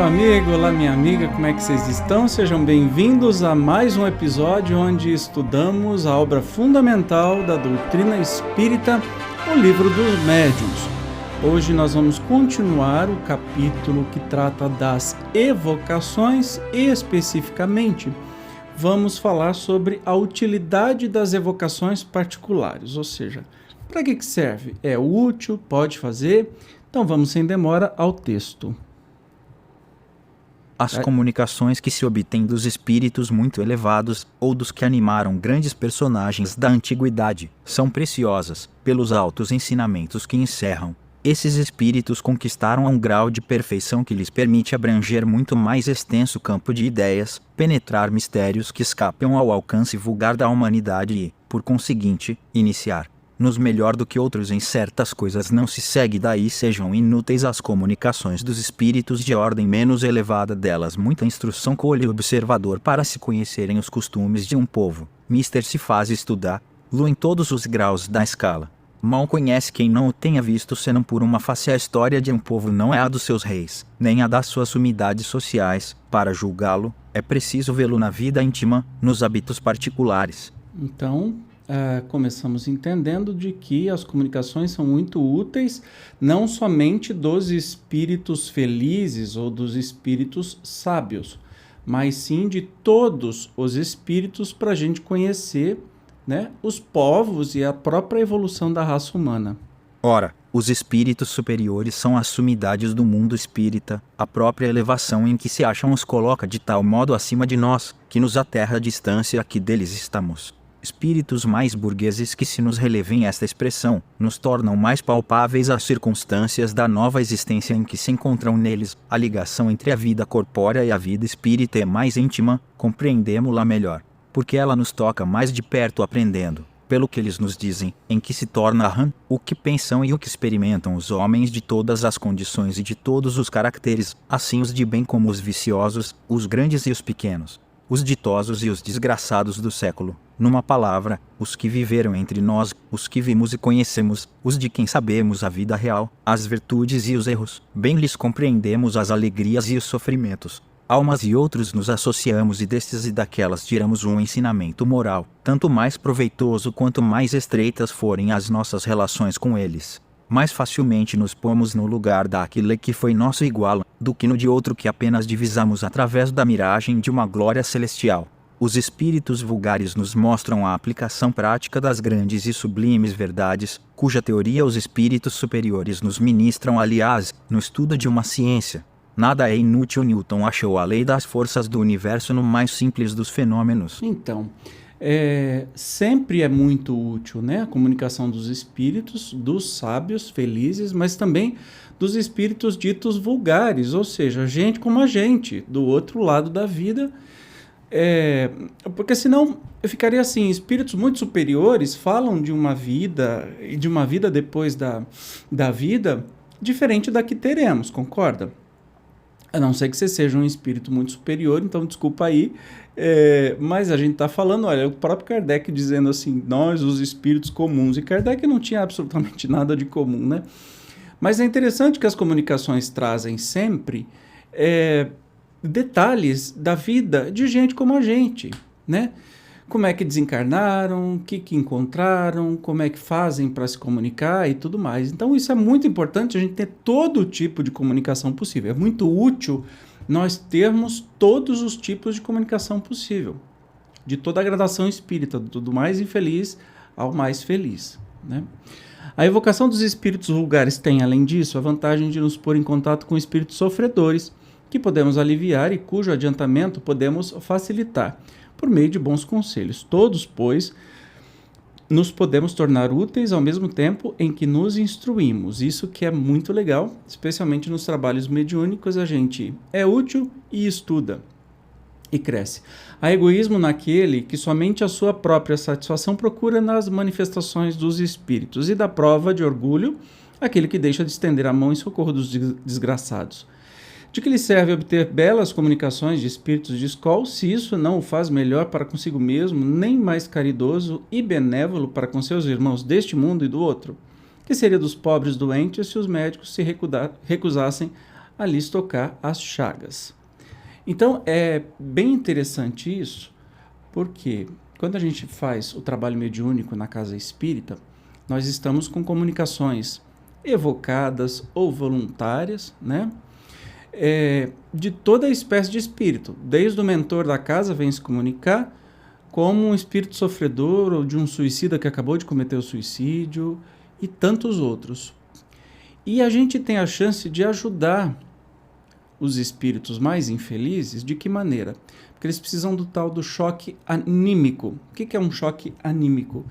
amigo, olá minha amiga, como é que vocês estão? Sejam bem-vindos a mais um episódio onde estudamos a obra fundamental da doutrina espírita, o Livro dos Médiuns. Hoje nós vamos continuar o capítulo que trata das evocações e especificamente vamos falar sobre a utilidade das evocações particulares, ou seja, para que serve? É útil? Pode fazer? Então vamos sem demora ao texto. As comunicações que se obtêm dos espíritos muito elevados ou dos que animaram grandes personagens da antiguidade são preciosas, pelos altos ensinamentos que encerram. Esses espíritos conquistaram um grau de perfeição que lhes permite abranger muito mais extenso campo de ideias, penetrar mistérios que escapam ao alcance vulgar da humanidade e, por conseguinte, iniciar-nos melhor do que outros em certas coisas. Não se segue daí sejam inúteis as comunicações dos espíritos de ordem menos elevada, delas muita instrução colhe o observador para se conhecerem os costumes de um povo. Mister se faz estudar-lo em todos os graus da escala. Mal conhece quem não o tenha visto senão por uma face. A história de um povo não é a dos seus reis, nem a das suas sumidades sociais. Para julgá-lo, é preciso vê-lo na vida íntima, nos hábitos particulares. Então, começamos entendendo de que as comunicações são muito úteis, não somente dos espíritos felizes ou dos espíritos sábios, mas sim de todos os espíritos para a gente conhecer, né, os povos e a própria evolução da raça humana. Ora, os espíritos superiores são as sumidades do mundo espírita, a própria elevação em que se acham os coloca de tal modo acima de nós, que nos aterra a distância a que deles estamos. Espíritos mais burgueses que se nos relevem esta expressão, nos tornam mais palpáveis as circunstâncias da nova existência em que se encontram neles. A ligação entre a vida corpórea e a vida espírita é mais íntima, compreendemo-la melhor, porque ela nos toca mais de perto aprendendo, pelo que eles nos dizem, em que se torna rã, o que pensam e o que experimentam os homens de todas as condições e de todos os caracteres, assim os de bem como os viciosos, os grandes e os pequenos, os ditosos e os desgraçados do século. Numa palavra, os que viveram entre nós, os que vimos e conhecemos, os de quem sabemos a vida real, as virtudes e os erros, bem lhes compreendemos as alegrias e os sofrimentos. Almas e outros nos associamos e destes e daquelas tiramos um ensinamento moral, tanto mais proveitoso quanto mais estreitas forem as nossas relações com eles. Mais facilmente nos pomos no lugar daquele que foi nosso igual, do que no de outro que apenas divisamos através da miragem de uma glória celestial. Os espíritos vulgares nos mostram a aplicação prática das grandes e sublimes verdades, cuja teoria os espíritos superiores nos ministram, aliás, no estudo de uma ciência. Nada é inútil. Newton achou a lei das forças do universo no mais simples dos fenômenos. Então, sempre é muito útil, né, a comunicação dos espíritos, dos sábios, felizes, mas também dos espíritos ditos vulgares, ou seja, gente como a gente, do outro lado da vida. Porque senão eu ficaria assim, espíritos muito superiores falam de uma vida e de uma vida depois da vida diferente da que teremos, concorda? A não ser que você seja um espírito muito superior, então desculpa aí, mas a gente está falando, olha, o próprio Kardec dizendo assim, nós os espíritos comuns, e Kardec não tinha absolutamente nada de comum, né? Mas é interessante que as comunicações trazem sempre detalhes da vida de gente como a gente, né? Como é que desencarnaram, o que encontraram, como é que fazem para se comunicar e tudo mais. Então isso é muito importante, a gente ter todo tipo de comunicação possível. É muito útil nós termos todos os tipos de comunicação possível, de toda a gradação espírita, do mais infeliz ao mais feliz, né? A evocação dos espíritos vulgares tem, além disso, a vantagem de nos pôr em contato com espíritos sofredores, que podemos aliviar e cujo adiantamento podemos facilitar, por meio de bons conselhos. Todos, pois, nos podemos tornar úteis ao mesmo tempo em que nos instruímos. Isso que é muito legal, especialmente nos trabalhos mediúnicos, a gente é útil e estuda e cresce. Há egoísmo naquele que somente a sua própria satisfação procura nas manifestações dos espíritos, e dá prova de orgulho aquele que deixa de estender a mão em socorro dos desgraçados. De que lhe serve obter belas comunicações de espíritos de escola, se isso não o faz melhor para consigo mesmo, nem mais caridoso e benévolo para com seus irmãos deste mundo e do outro? Que seria dos pobres doentes se os médicos se recusassem a lhes tocar as chagas. Então, é bem interessante isso, porque quando a gente faz o trabalho mediúnico na casa espírita, nós estamos com comunicações evocadas ou voluntárias, né? De toda a espécie de espírito. Desde o mentor da casa vem se comunicar, como um espírito sofredor ou de um suicida que acabou de cometer o suicídio e tantos outros. E a gente tem a chance de ajudar os espíritos mais infelizes. De que maneira? Porque eles precisam do tal do choque anímico. O que é um choque anímico?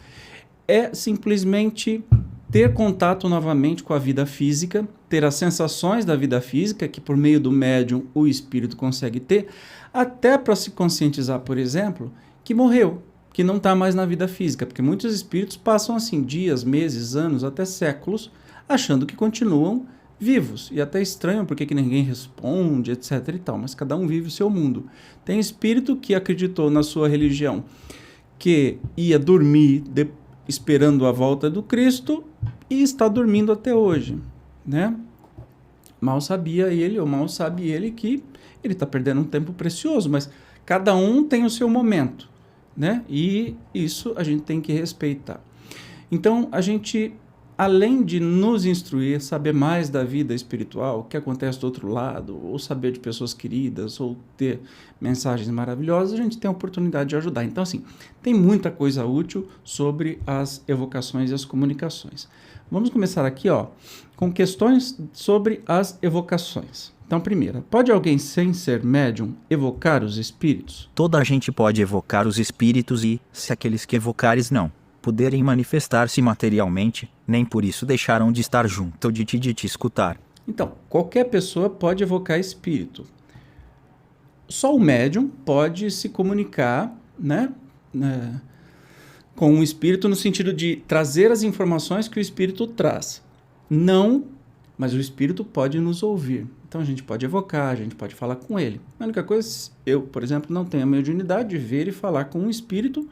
É simplesmente ter contato novamente com a vida física, ter as sensações da vida física, que por meio do médium o espírito consegue ter, até para se conscientizar, por exemplo, que morreu, que não está mais na vida física, porque muitos espíritos passam assim dias, meses, anos, até séculos, achando que continuam vivos, e até estranham porque que ninguém responde, etc e tal, mas cada um vive o seu mundo. Tem espírito que acreditou na sua religião, que ia dormir esperando a volta do Cristo e está dormindo até hoje, né? Mal sabia ele, ou mal sabe ele, que ele está perdendo um tempo precioso, mas cada um tem o seu momento, né? E isso a gente tem que respeitar. Então, a gente, além de nos instruir, saber mais da vida espiritual, o que acontece do outro lado, ou saber de pessoas queridas, ou ter mensagens maravilhosas, a gente tem a oportunidade de ajudar. Então, assim, tem muita coisa útil sobre as evocações e as comunicações. Vamos começar aqui, com questões sobre as evocações. Então, primeira, pode alguém sem ser médium evocar os espíritos? Toda a gente pode evocar os espíritos e, se aqueles que evocares não puderem manifestar-se materialmente, nem por isso deixaram de estar junto ou de te escutar. Então, qualquer pessoa pode evocar espírito. Só o médium pode se comunicar, né, com o espírito no sentido de trazer as informações que o espírito traz. Não, mas o espírito pode nos ouvir. Então a gente pode evocar, a gente pode falar com ele. A única coisa, eu, por exemplo, não tenho a mediunidade de ver e falar com um espírito,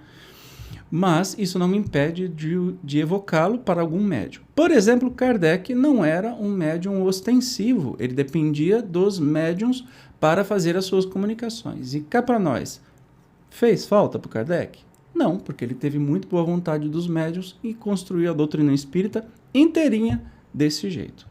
mas isso não me impede de evocá-lo para algum médium. Por exemplo, Kardec não era um médium ostensivo, ele dependia dos médiums para fazer as suas comunicações. E cá para nós, fez falta para o Kardec? Não, porque ele teve muito boa vontade dos médiuns e construiu a doutrina espírita inteirinha desse jeito.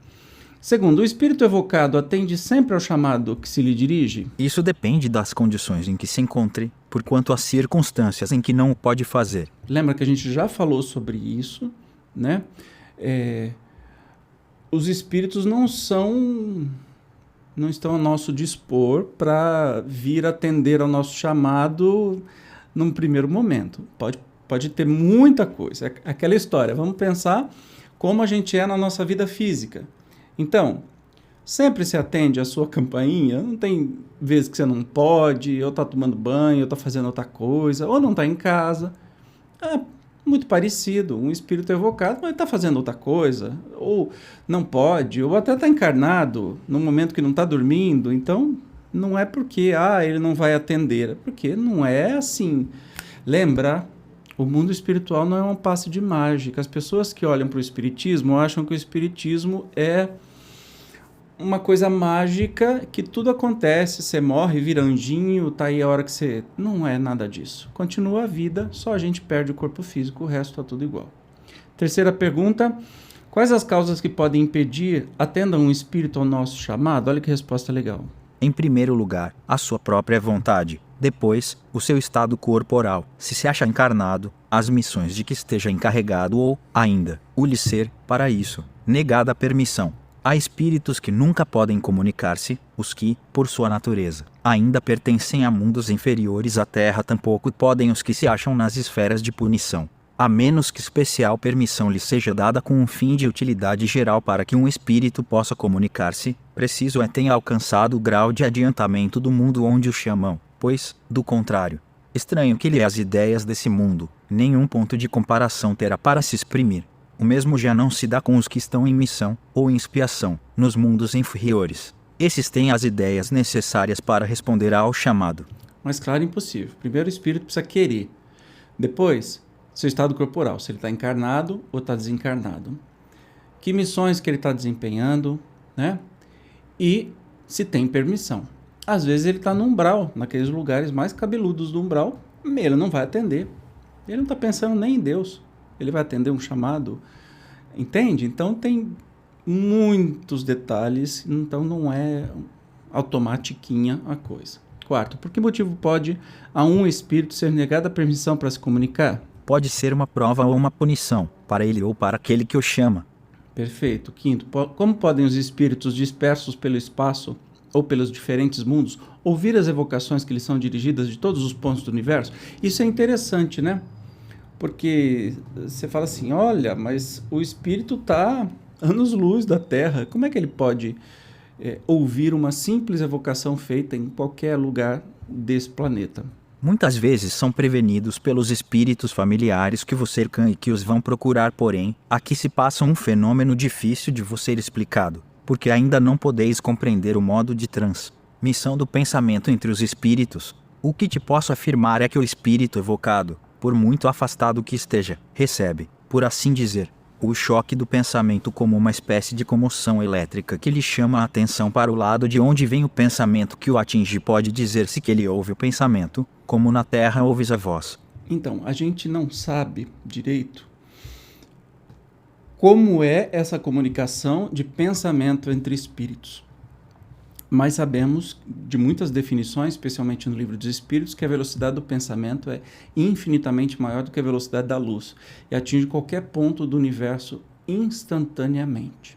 Segundo, o espírito evocado atende sempre ao chamado que se lhe dirige? Isso depende das condições em que se encontre, porquanto há circunstâncias em que não o pode fazer. Lembra que a gente já falou sobre isso, né? Os espíritos não estão a nosso dispor para vir atender ao nosso chamado num primeiro momento. Pode ter muita coisa. É aquela história. Vamos pensar como a gente é na nossa vida física. Então, sempre se atende a sua campainha. Não tem vezes que você não pode, ou está tomando banho, ou está fazendo outra coisa, ou não está em casa. É muito parecido. Um espírito evocado, mas está fazendo outra coisa, ou não pode, ou até está encarnado no momento que não está dormindo. Então, não é porque ele não vai atender, é porque não é assim. Lembra, o mundo espiritual não é um passe de mágica. As pessoas que olham para o espiritismo acham que o espiritismo é uma coisa mágica, que tudo acontece, você morre, vira anjinho, tá aí a hora que você... Não é nada disso. Continua a vida, só a gente perde o corpo físico, o resto tá tudo igual. Terceira pergunta, quais as causas que podem impedir atendam um espírito ao nosso chamado? Olha que resposta legal. Em primeiro lugar, a sua própria vontade. Depois, o seu estado corporal, se acha encarnado, as missões de que esteja encarregado ou, ainda, o lhe ser, para isso, negada a permissão. Há espíritos que nunca podem comunicar-se, os que, por sua natureza, ainda pertencem a mundos inferiores à Terra, tampouco podem os que se acham nas esferas de punição. A menos que especial permissão lhe seja dada com um fim de utilidade geral para que um espírito possa comunicar-se, preciso é tenha alcançado o grau de adiantamento do mundo onde o chamam, pois, do contrário, estranho que lhe as ideias desse mundo, nenhum ponto de comparação terá para se exprimir. O mesmo já não se dá com os que estão em missão, ou em expiação, nos mundos inferiores. Esses têm as ideias necessárias para responder ao chamado. Mas claro, impossível. Primeiro o espírito precisa querer. Depois, seu estado corporal, se ele está encarnado ou está desencarnado. Que missões que ele está desempenhando, né? E se tem permissão. Às vezes ele está no umbral, naqueles lugares mais cabeludos do umbral, ele não vai atender. Ele não está pensando nem em Deus. Ele vai atender um chamado, entende? Então tem muitos detalhes, então não é automatiquinha a coisa. Quarto, por que motivo pode a um espírito ser negada a permissão para se comunicar? Pode ser uma prova ou uma punição, para ele ou para aquele que o chama. Perfeito. Quinto, como podem os espíritos dispersos pelo espaço ou pelos diferentes mundos ouvir as evocações que lhes são dirigidas de todos os pontos do universo? Isso é interessante, né? Porque você fala assim, olha, mas o espírito está anos-luz da Terra. Como é que ele pode ouvir uma simples evocação feita em qualquer lugar desse planeta? Muitas vezes são prevenidos pelos espíritos familiares que vos cercam e que os vão procurar, porém, aqui se passa um fenômeno difícil de vos ser explicado, porque ainda não podeis compreender o modo de transmissão do pensamento entre os espíritos. O que te posso afirmar é que o espírito evocado, por muito afastado que esteja, recebe, por assim dizer, o choque do pensamento como uma espécie de comoção elétrica que lhe chama a atenção para o lado de onde vem o pensamento que o atinge. Pode dizer-se que ele ouve o pensamento, como na terra ouves a voz. Então, a gente não sabe direito como é essa comunicação de pensamento entre espíritos. Mas sabemos de muitas definições, especialmente no Livro dos Espíritos, que a velocidade do pensamento é infinitamente maior do que a velocidade da luz e atinge qualquer ponto do universo instantaneamente.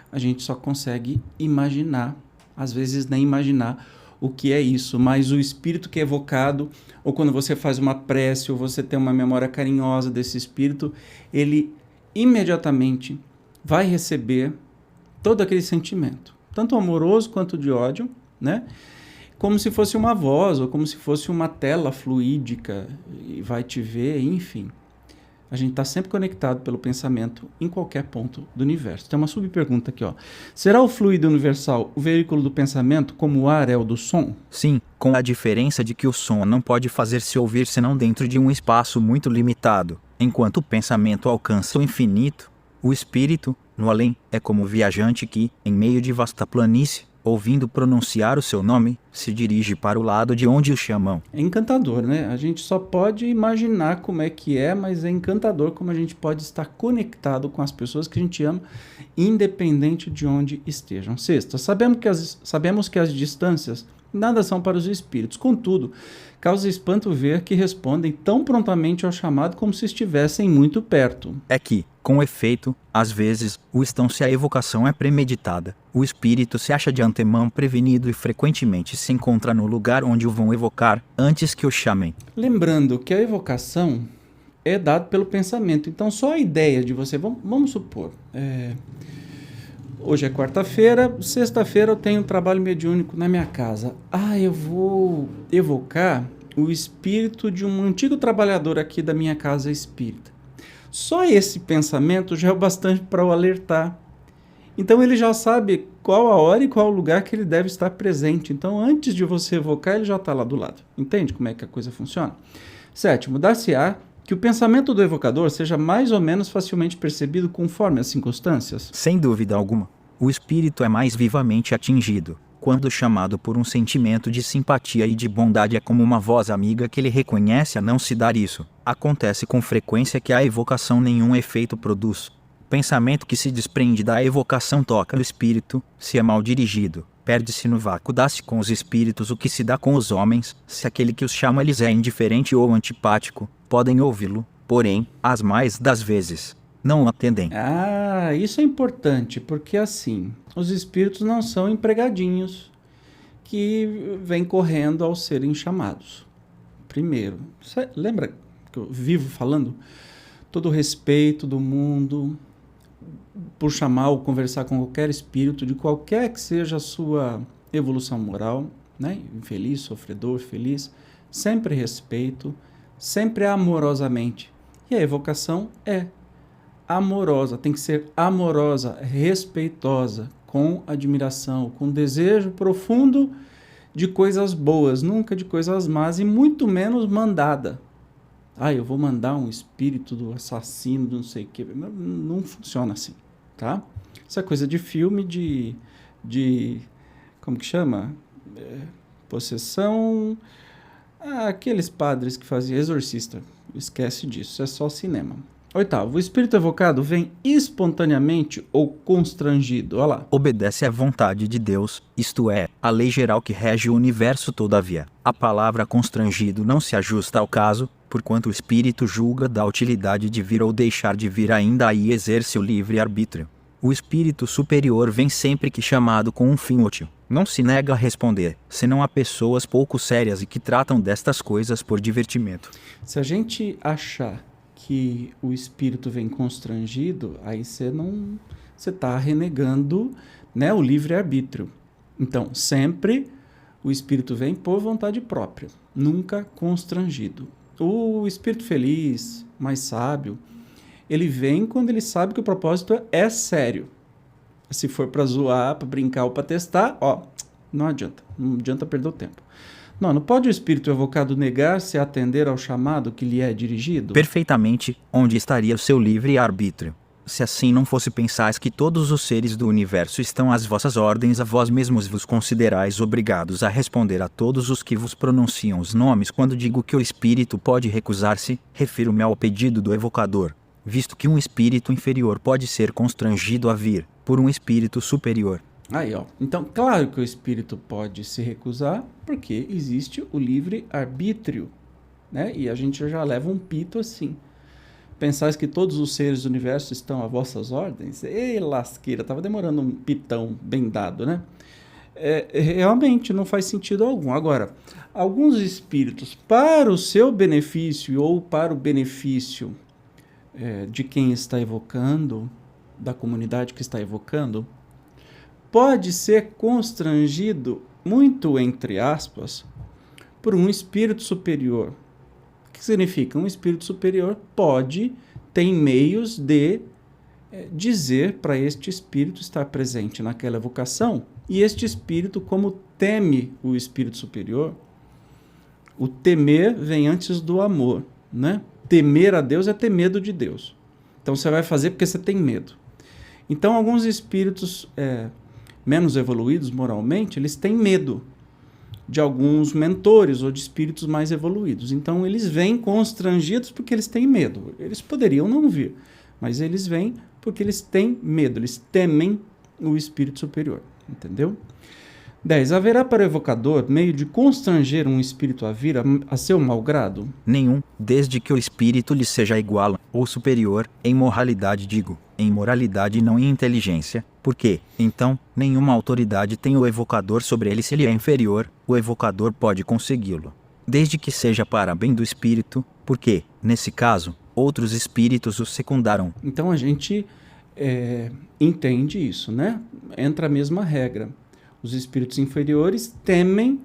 A gente só consegue imaginar, às vezes nem imaginar o que é isso, mas o espírito que é evocado, ou quando você faz uma prece, ou você tem uma memória carinhosa desse espírito, ele imediatamente vai receber todo aquele sentimento, tanto amoroso quanto de ódio, né? Como se fosse uma voz, ou como se fosse uma tela fluídica, e vai te ver, enfim. A gente está sempre conectado pelo pensamento em qualquer ponto do universo. Tem uma subpergunta aqui, ó. Será o fluido universal o veículo do pensamento como o ar é o do som? Sim, com a diferença de que o som não pode fazer-se ouvir senão dentro de um espaço muito limitado, enquanto o pensamento alcança o infinito. O espírito, no além, é como o viajante que, em meio de vasta planície, ouvindo pronunciar o seu nome, se dirige para o lado de onde o chamam. É encantador, né? A gente só pode imaginar como é que é, mas é encantador como a gente pode estar conectado com as pessoas que a gente ama, independente de onde estejam. Sexta, sabemos que as distâncias nada são para os espíritos. Contudo, causa espanto ver que respondem tão prontamente ao chamado como se estivessem muito perto. É que, com efeito, às vezes, se a evocação é premeditada, o espírito se acha de antemão prevenido e frequentemente se encontra no lugar onde o vão evocar antes que o chamem. Lembrando que a evocação é dada pelo pensamento. Então, só a ideia de você... Vamos supor... Hoje é quarta-feira, sexta-feira eu tenho um trabalho mediúnico na minha casa. Eu vou evocar o espírito de um antigo trabalhador aqui da minha casa espírita. Só esse pensamento já é o bastante para o alertar. Então ele já sabe qual a hora e qual o lugar que ele deve estar presente. Então antes de você evocar, ele já está lá do lado. Entende como é que a coisa funciona? Sétimo, dar-se-á que o pensamento do evocador seja mais ou menos facilmente percebido conforme as circunstâncias? Sem dúvida alguma. O espírito é mais vivamente atingido quando chamado por um sentimento de simpatia e de bondade. É como uma voz amiga que ele reconhece. A não se dar isso, acontece com frequência que a evocação nenhum efeito produz. O pensamento que se desprende da evocação toca o espírito, se é mal dirigido, perde-se no vácuo. Dá-se com os espíritos o que se dá com os homens, se aquele que os chama lhes é indiferente ou antipático. Podem ouvi-lo, porém, as mais das vezes, não o atendem. Isso é importante, porque assim, os espíritos não são empregadinhos que vêm correndo ao serem chamados. Primeiro, você lembra que eu vivo falando? Todo o respeito do mundo por chamar ou conversar com qualquer espírito, de qualquer que seja a sua evolução moral, né? Infeliz, sofredor, feliz, sempre respeito, sempre amorosamente. E a evocação é amorosa, tem que ser amorosa, respeitosa, com admiração, com desejo profundo de coisas boas, nunca de coisas más e muito menos mandada. Eu vou mandar um espírito do assassino, do não sei o quê. Não funciona assim, tá? Isso é coisa de filme, como que chama? Possessão... aqueles padres que faziam exorcista. Esquece disso, é só cinema. 8º, o espírito evocado vem espontaneamente ou constrangido. Olha lá. Obedece à vontade de Deus, isto é, a lei geral que rege o universo. Todavia, a palavra constrangido não se ajusta ao caso, porquanto o espírito julga da utilidade de vir ou deixar de vir, ainda aí exerce o livre arbítrio. O espírito superior vem sempre que chamado com um fim útil. Não se nega a responder, senão a pessoas pouco sérias e que tratam destas coisas por divertimento. Se a gente achar que o espírito vem constrangido, aí você está renegando, né, o livre-arbítrio. Então, sempre o espírito vem por vontade própria, nunca constrangido. O espírito feliz, mais sábio, ele vem quando ele sabe que o propósito é sério. Se for para zoar, para brincar ou para testar, não adianta perder o tempo. Não pode o espírito evocado negar-se a atender ao chamado que lhe é dirigido? Perfeitamente, onde estaria o seu livre-arbítrio? Se assim não fosse, pensais que todos os seres do universo estão às vossas ordens, a vós mesmos vos considerais obrigados a responder a todos os que vos pronunciam os nomes. Quando digo que o espírito pode recusar-se, refiro-me ao pedido do evocador, visto que um espírito inferior pode ser constrangido a vir por um espírito superior. Aí, então, claro que o espírito pode se recusar, porque existe o livre-arbítrio, né? E a gente já leva um pito assim. Pensais que todos os seres do universo estão a vossas ordens? Ei, lasqueira, tava demorando um pitão bem dado, né? Realmente não faz sentido algum. Agora, alguns espíritos, para o seu benefício ou para o benefício de quem está evocando, da comunidade que está evocando, pode ser constrangido, muito entre aspas, por um espírito superior. O que significa? Um espírito superior tem meios de dizer para este espírito estar presente naquela evocação, e este espírito, como teme o espírito superior, o temer vem antes do amor, né? Temer a Deus é ter medo de Deus. Então você vai fazer porque você tem medo. Então alguns espíritos menos evoluídos moralmente, eles têm medo de alguns mentores ou de espíritos mais evoluídos. Então eles vêm constrangidos porque eles têm medo. Eles poderiam não vir, mas eles vêm porque eles têm medo, eles temem o espírito superior, entendeu? 10. Haverá para o evocador meio de constranger um espírito a vir a seu malgrado? Nenhum, desde que o espírito lhe seja igual ou superior, em moralidade digo, em moralidade não em inteligência, porque, então, nenhuma autoridade tem o evocador sobre ele. Se ele é inferior, o evocador pode consegui-lo, desde que seja para bem do espírito, porque, nesse caso, outros espíritos o secundaram. Então a gente entende isso, né? Entra a mesma regra. Os espíritos inferiores temem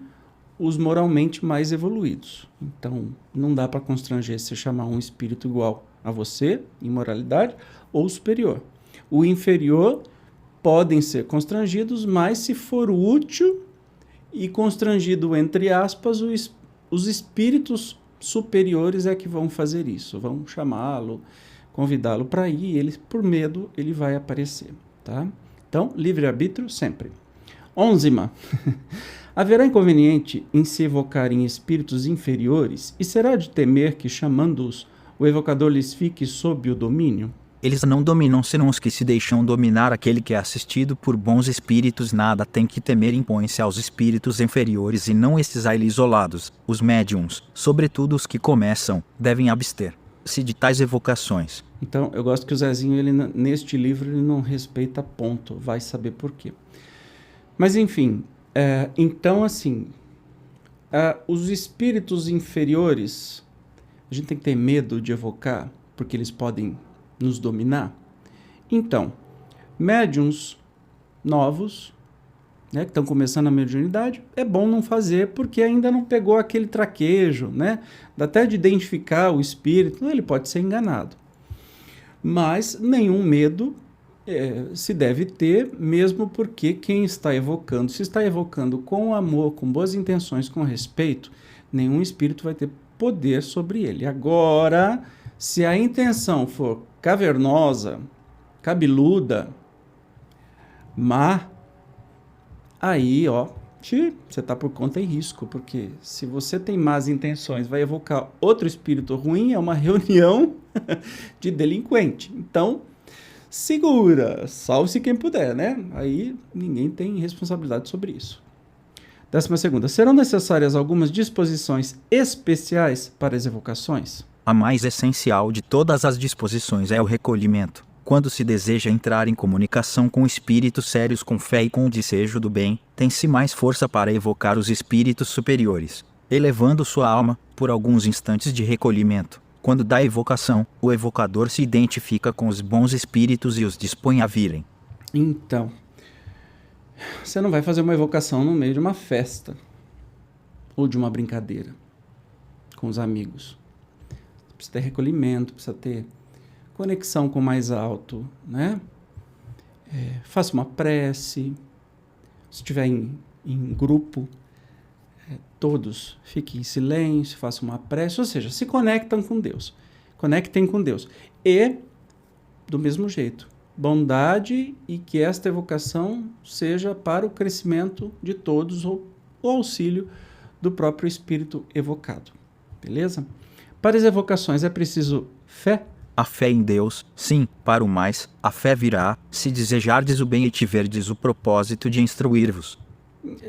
os moralmente mais evoluídos. Então, não dá para constranger se chamar um espírito igual a você, em moralidade, ou superior. O inferior podem ser constrangidos, mas se for útil e constrangido, entre aspas, os espíritos superiores é que vão fazer isso. Vão chamá-lo, convidá-lo para ir, ele, por medo, ele vai aparecer. Tá? Então, livre-arbítrio sempre. 11. Haverá inconveniente em se evocarem espíritos inferiores, e será de temer que, chamando-os, o evocador lhes fique sob o domínio? Eles não dominam senão os que se deixam dominar. Aquele que é assistido por bons espíritos nada tem que temer, impõe-se aos espíritos inferiores e não estes a ele isolados. Os médiums, sobretudo os que começam, devem abster-se de tais evocações. Então, eu gosto que o Zezinho, neste livro, ele não respeita ponto, vai saber por quê. Mas, enfim, então, assim, os espíritos inferiores, a gente tem que ter medo de evocar, porque eles podem nos dominar. Então, médiuns novos, né, que estão começando a mediunidade, é bom não fazer, porque ainda não pegou aquele traquejo, né? Dá até de identificar o espírito, ele pode ser enganado. Mas nenhum medo se deve ter, mesmo porque quem está evocando, se está evocando com amor, com boas intenções, com respeito, nenhum espírito vai ter poder sobre ele. Agora, se a intenção for cavernosa, cabeluda, má, Aí, ó, você está por conta e risco, porque se você tem más intenções, vai evocar outro espírito ruim, é uma reunião de delinquente. Então, segura, salve-se quem puder, né? Aí ninguém tem responsabilidade sobre isso. 12ª, serão necessárias algumas disposições especiais para as evocações? A mais essencial de todas as disposições é o recolhimento. Quando se deseja entrar em comunicação com espíritos sérios com fé e com o desejo do bem, tem-se mais força para evocar os espíritos superiores, elevando sua alma, por alguns instantes de recolhimento. Quando dá evocação, o evocador se identifica com os bons espíritos e os dispõe a virem. Então, você não vai fazer uma evocação no meio de uma festa ou de uma brincadeira com os amigos. Precisa ter recolhimento, precisa ter conexão com o mais alto, né? Faça uma prece. Se estiver em grupo, todos fiquem em silêncio, façam uma prece, ou seja, se conectem com Deus. Conectem com Deus. E, do mesmo jeito, bondade e que esta evocação seja para o crescimento de todos ou o auxílio do próprio espírito evocado. Beleza? Para as evocações é preciso fé? A fé em Deus, sim, para o mais, a fé virá, se desejardes o bem e tiverdes o propósito de instruir-vos.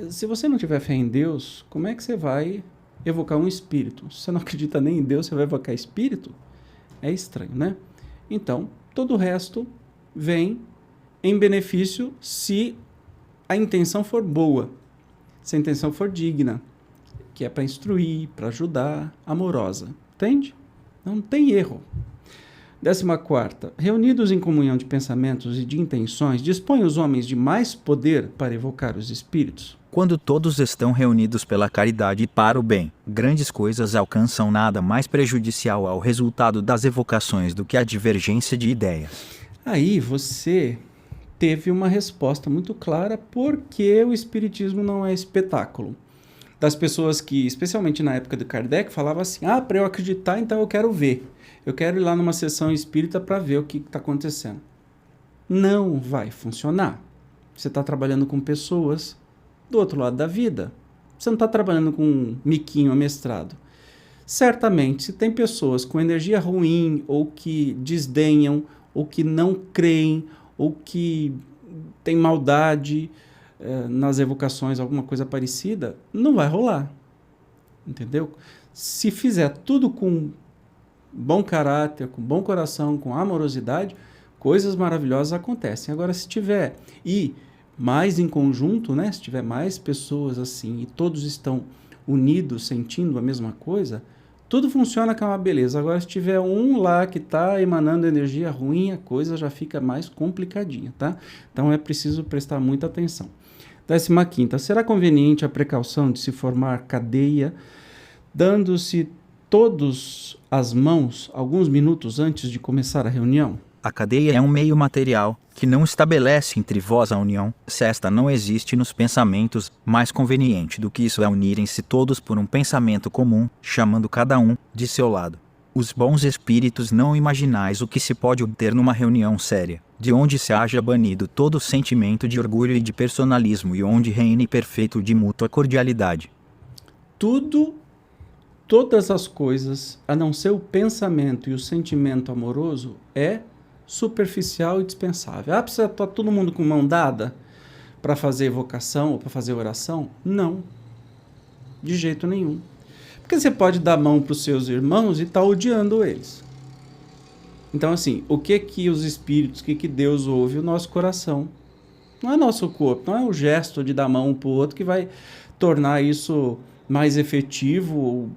Se você não tiver fé em Deus, como é que você vai evocar um espírito? Se você não acredita nem em Deus, você vai evocar espírito? É estranho, né? Então, todo o resto vem em benefício se a intenção for boa, se a intenção for digna, que é para instruir, para ajudar, amorosa. Entende? Não tem erro. 14ª, reunidos em comunhão de pensamentos e de intenções, dispõem os homens de mais poder para evocar os espíritos? Quando todos estão reunidos pela caridade e para o bem, grandes coisas alcançam. Nada mais prejudicial ao resultado das evocações do que a divergência de ideias. Aí você teve uma resposta muito clara porque o espiritismo não é espetáculo. Das pessoas que, especialmente na época do Kardec, falavam assim, para eu acreditar, então eu quero ver. Eu quero ir lá numa sessão espírita para ver o que está acontecendo. Não vai funcionar. Você está trabalhando com pessoas do outro lado da vida. Você não está trabalhando com um miquinho amestrado. Certamente, se tem pessoas com energia ruim, ou que desdenham, ou que não creem, ou que tem maldade nas evocações, alguma coisa parecida, não vai rolar. Entendeu? Se fizer tudo com bom caráter, com bom coração, com amorosidade, coisas maravilhosas acontecem. Agora, se tiver, e mais em conjunto, né, se tiver mais pessoas assim, e todos estão unidos, sentindo a mesma coisa, tudo funciona com uma beleza. Agora, se tiver um lá que está emanando energia ruim, a coisa já fica mais complicadinha, tá? Então, é preciso prestar muita atenção. 15ª, será conveniente a precaução de se formar cadeia, dando-se todos as mãos alguns minutos antes de começar a reunião? A cadeia é um meio material que não estabelece entre vós a união, se esta não existe nos pensamentos. Mais conveniente do que isso é unirem-se todos por um pensamento comum, chamando cada um de seu lado. Os bons espíritos não imaginais o que se pode obter numa reunião séria, de onde se haja banido todo sentimento de orgulho e de personalismo e onde reine perfeito de mútua cordialidade. Todas as coisas, a não ser o pensamento e o sentimento amoroso, é superficial e dispensável. Precisa estar todo mundo com mão dada para fazer evocação ou para fazer oração? Não. De jeito nenhum. Porque você pode dar mão para os seus irmãos e estar odiando eles. Então, assim, o que os espíritos, o que Deus ouve? O nosso coração. Não é nosso corpo, não é o gesto de dar mão um para o outro que vai tornar isso mais efetivo.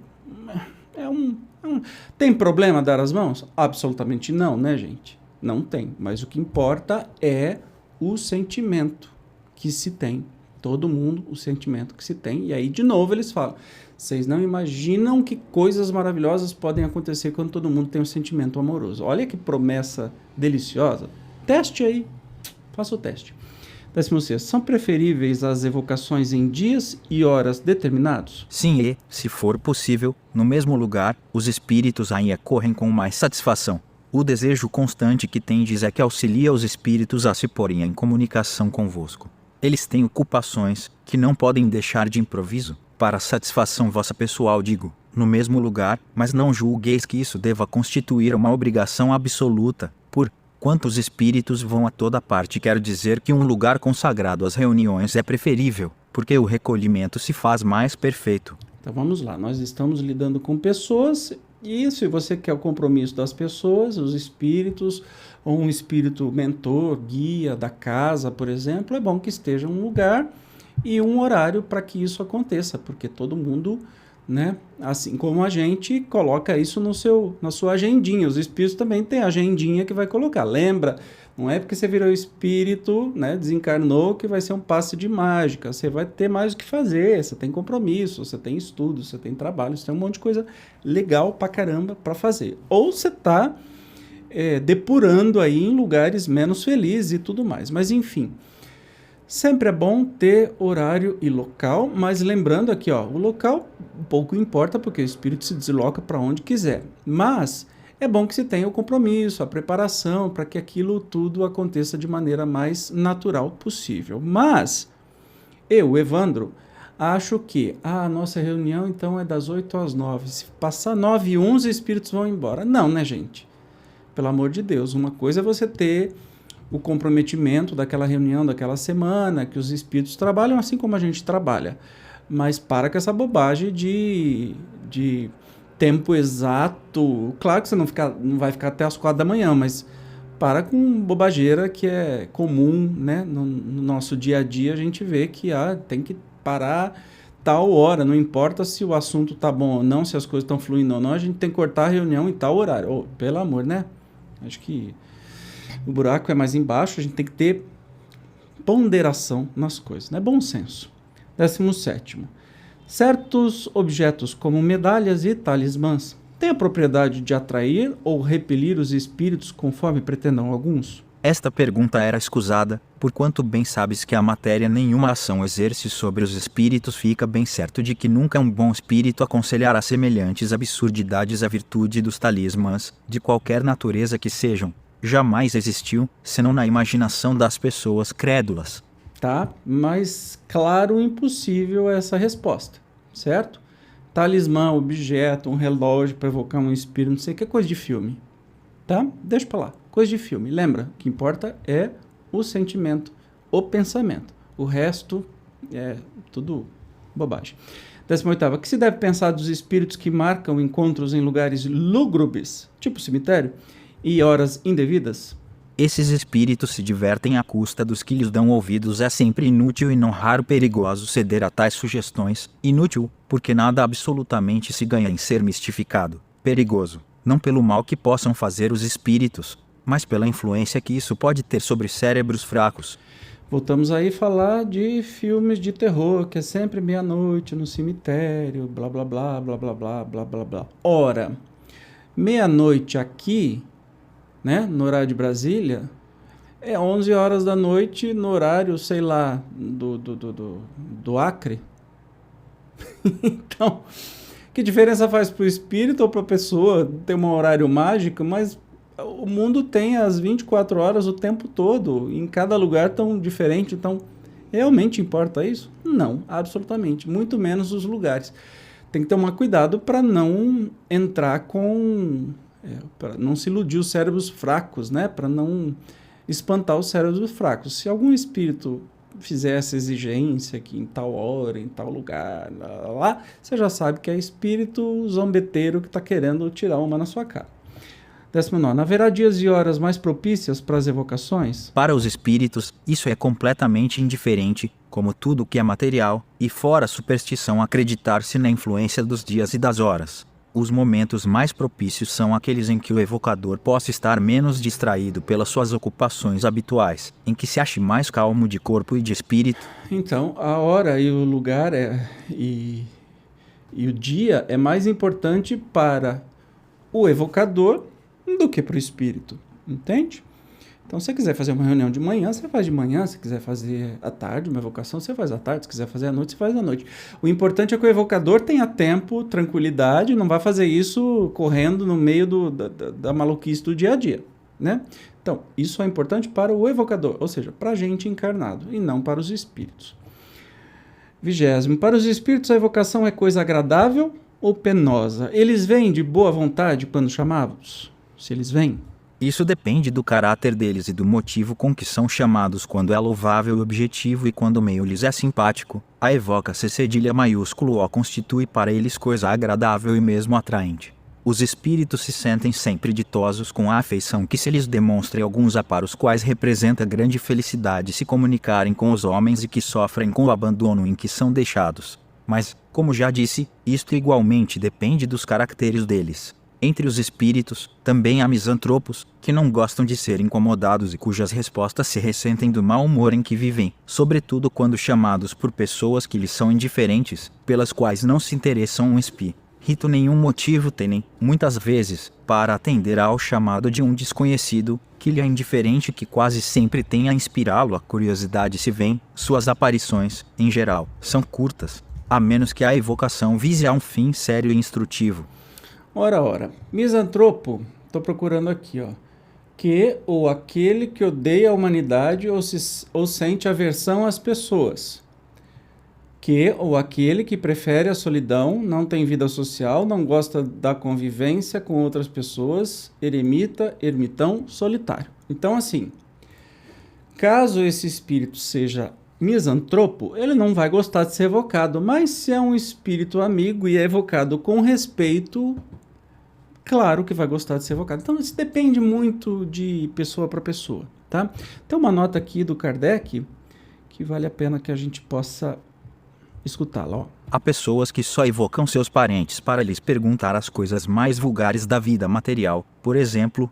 Tem problema dar as mãos? Absolutamente não, né, gente? Não tem. Mas o que importa é o sentimento que se tem. Todo mundo, o sentimento que se tem. E aí, de novo, eles falam, vocês não imaginam que coisas maravilhosas podem acontecer quando todo mundo tem um sentimento amoroso. Olha que promessa deliciosa. Teste aí. Faça o teste. 16º, são preferíveis as evocações em dias e horas determinados? Sim, e, se for possível, no mesmo lugar, os espíritos aí correm com mais satisfação. O desejo constante que tendes é que auxilia os espíritos a se porem em comunicação convosco. Eles têm ocupações que não podem deixar de improviso, para satisfação vossa pessoal, digo, no mesmo lugar, mas não julgueis que isso deva constituir uma obrigação absoluta, por quanto os espíritos vão a toda parte. Quero dizer que um lugar consagrado às reuniões é preferível, porque o recolhimento se faz mais perfeito. Então vamos lá, nós estamos lidando com pessoas e se você quer o compromisso das pessoas, os espíritos, ou um espírito mentor, guia da casa, por exemplo, é bom que esteja um lugar e um horário para que isso aconteça, porque todo mundo, né, assim como a gente, coloca isso na sua agendinha. Os espíritos também têm agendinha que vai colocar. Lembra, não é porque você virou espírito, né, desencarnou, que vai ser um passe de mágica. Você vai ter mais o que fazer, você tem compromisso, você tem estudo, você tem trabalho, você tem um monte de coisa legal pra caramba para fazer. Ou você está depurando aí em lugares menos felizes e tudo mais. Mas enfim, sempre é bom ter horário e local, mas lembrando aqui, ó, o local pouco importa porque o espírito se desloca para onde quiser. Mas é bom que se tenha o compromisso, a preparação para que aquilo tudo aconteça de maneira mais natural possível. Mas eu, Evandro, acho que a nossa reunião então é das 8 às 9. Se passar 9h01, os espíritos vão embora. Não, né, gente? Pelo amor de Deus, uma coisa é você ter o comprometimento daquela reunião, daquela semana, que os espíritos trabalham assim como a gente trabalha. Mas para com essa bobagem de tempo exato. Claro que você não vai ficar até as 4 da manhã, mas para com bobageira que é comum, né? No nosso dia a dia a gente vê que tem que parar tal hora, não importa se o assunto tá bom ou não, se as coisas estão fluindo ou não, a gente tem que cortar a reunião em tal horário. Oh, pelo amor, né? Acho que o buraco é mais embaixo, a gente tem que ter ponderação nas coisas, né? Bom senso. 17º. Certos objetos, como medalhas e talismãs, têm a propriedade de atrair ou repelir os espíritos conforme pretendam alguns? Esta pergunta era escusada, porquanto bem sabes que a matéria nenhuma ação exerce sobre os espíritos. Fica bem certo de que nunca um bom espírito aconselhará semelhantes absurdidades. A virtude dos talismãs, de qualquer natureza que sejam, jamais existiu, senão na imaginação das pessoas crédulas. Tá? Mas claro, impossível essa resposta, certo? Talismã, objeto, um relógio para evocar um espírito, não sei o que, é coisa de filme, tá? Deixa pra lá, coisa de filme. Lembra, o que importa é o sentimento, o pensamento. O resto é tudo bobagem. 18º, que se deve pensar dos espíritos que marcam encontros em lugares lúgubres, tipo cemitério, e horas indevidas? Esses espíritos se divertem à custa dos que lhes dão ouvidos. É sempre inútil e não raro perigoso ceder a tais sugestões. Inútil, porque nada absolutamente se ganha em ser mistificado. Perigoso, não pelo mal que possam fazer os espíritos, mas pela influência que isso pode ter sobre cérebros fracos. Voltamos aí a falar de filmes de terror, que é sempre meia-noite no cemitério, blá blá blá, blá blá blá, blá blá blá. Ora, meia-noite aqui, né, no horário de Brasília, é 11 horas da noite no horário, sei lá, do Acre. Então, que diferença faz para o espírito ou para a pessoa ter um horário mágico? Mas o mundo tem as 24 horas o tempo todo, em cada lugar tão diferente, então realmente importa isso? Não, absolutamente, muito menos os lugares. Tem que tomar cuidado para não entrar para não se iludir os cérebros fracos, né? Para não espantar os cérebros fracos. Se algum espírito fizer essa exigência que em tal hora, em tal lugar, lá, você já sabe que é espírito zombeteiro que está querendo tirar uma na sua cara. 19º, haverá dias e horas mais propícias para as evocações? Para os espíritos, isso é completamente indiferente, como tudo que é material, e fora superstição acreditar-se na influência dos dias e das horas. Os momentos mais propícios são aqueles em que o evocador possa estar menos distraído pelas suas ocupações habituais, em que se ache mais calmo de corpo e de espírito. Então, a hora e o lugar e o dia é mais importante para o evocador do que para o espírito, entende? Então, se você quiser fazer uma reunião de manhã, você faz de manhã. Se quiser fazer à tarde, uma evocação, você faz à tarde. Se quiser fazer à noite, você faz à noite. O importante é que o evocador tenha tempo, tranquilidade, não vai fazer isso correndo no meio da maluquice do dia a dia, né? Então, isso é importante para o evocador, ou seja, para a gente encarnado, e não para os espíritos. 20º, para os espíritos a evocação é coisa agradável ou penosa? Eles vêm de boa vontade quando chamados? Se eles vêm? Isso depende do caráter deles e do motivo com que são chamados. Quando é louvável o objetivo e quando o meio lhes é simpático, a evoca-se cedilha maiúsculo O constitui para eles coisa agradável e mesmo atraente. Os espíritos se sentem sempre ditosos com a afeição que se lhes demonstre alguns há para os quais representa grande felicidade se comunicarem com os homens e que sofrem com o abandono em que são deixados. Mas, como já disse, isto igualmente depende dos caracteres deles. Entre os espíritos, também há misantropos, que não gostam de ser incomodados e cujas respostas se ressentem do mau humor em que vivem, sobretudo quando chamados por pessoas que lhes são indiferentes, pelas quais não se interessam um espírito nenhum motivo têm, muitas vezes, para atender ao chamado de um desconhecido, que lhe é indiferente, que quase sempre tem a inspirá-lo a curiosidade se vem. Suas aparições, em geral, são curtas, a menos que a evocação vise a um fim sério e instrutivo. Ora, misantropo, estou procurando aqui, que ou aquele que odeia a humanidade ou sente aversão às pessoas. Que ou aquele que prefere a solidão, não tem vida social, não gosta da convivência com outras pessoas, eremita, ermitão, solitário. Então, assim, caso esse espírito seja misantropo, ele não vai gostar de ser evocado, mas se é um espírito amigo e é evocado com respeito, claro que vai gostar de ser evocado. Então, isso depende muito de pessoa para pessoa, tá? Tem uma nota aqui do Kardec que vale a pena que a gente possa escutá-la. Há pessoas que só evocam seus parentes para lhes perguntar as coisas mais vulgares da vida material. Por exemplo,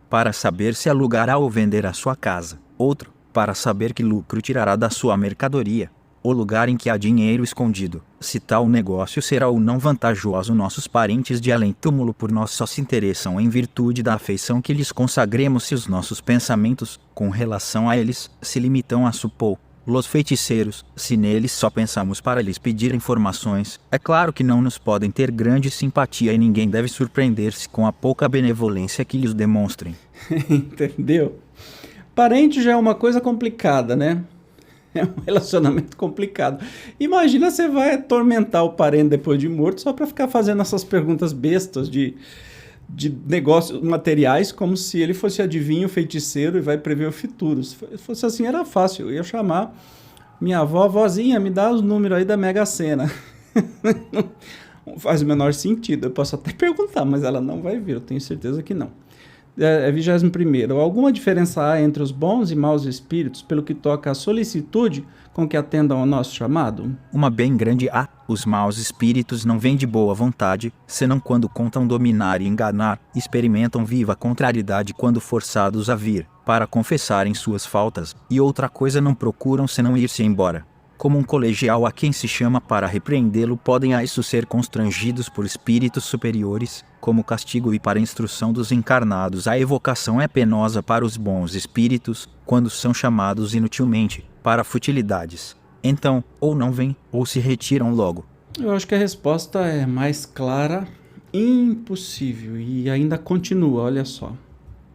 para saber se alugará ou vender a sua casa. Outro, para saber que lucro tirará da sua mercadoria. O lugar em que há dinheiro escondido, se tal negócio será ou não vantajoso. Nossos parentes de além-túmulo por nós só se interessam em virtude da afeição que lhes consagremos. Se os nossos pensamentos, com relação a eles, se limitam a supor los feiticeiros, se neles só pensamos para lhes pedir informações, é claro que não nos podem ter grande simpatia e ninguém deve surpreender-se com a pouca benevolência que lhes demonstrem. Entendeu? Parente já é uma coisa complicada, né? É um relacionamento complicado. Imagina você vai atormentar o parente depois de morto só para ficar fazendo essas perguntas bestas de negócios materiais, como se ele fosse adivinho, feiticeiro e vai prever o futuro. Se fosse assim, era fácil. Eu ia chamar minha avó, vozinha, me dá os números aí da Mega Sena. Não faz o menor sentido. Eu posso até perguntar, mas ela não vai ver, eu tenho certeza que não. 21º. Alguma diferença há entre os bons e maus espíritos pelo que toca à solicitude com que atendam ao nosso chamado? Uma bem grande há. Os maus espíritos não vêm de boa vontade, senão quando contam dominar e enganar, experimentam viva contrariedade quando forçados a vir, para confessarem suas faltas, e outra coisa não procuram senão ir-se embora. Como um colegial a quem se chama para repreendê-lo, podem a isso ser constrangidos por espíritos superiores, como castigo e para instrução dos encarnados. A evocação é penosa para os bons espíritos, quando são chamados inutilmente, para futilidades. Então, ou não vêm, ou se retiram logo. Eu acho que a resposta é mais clara, impossível, e ainda continua, olha só.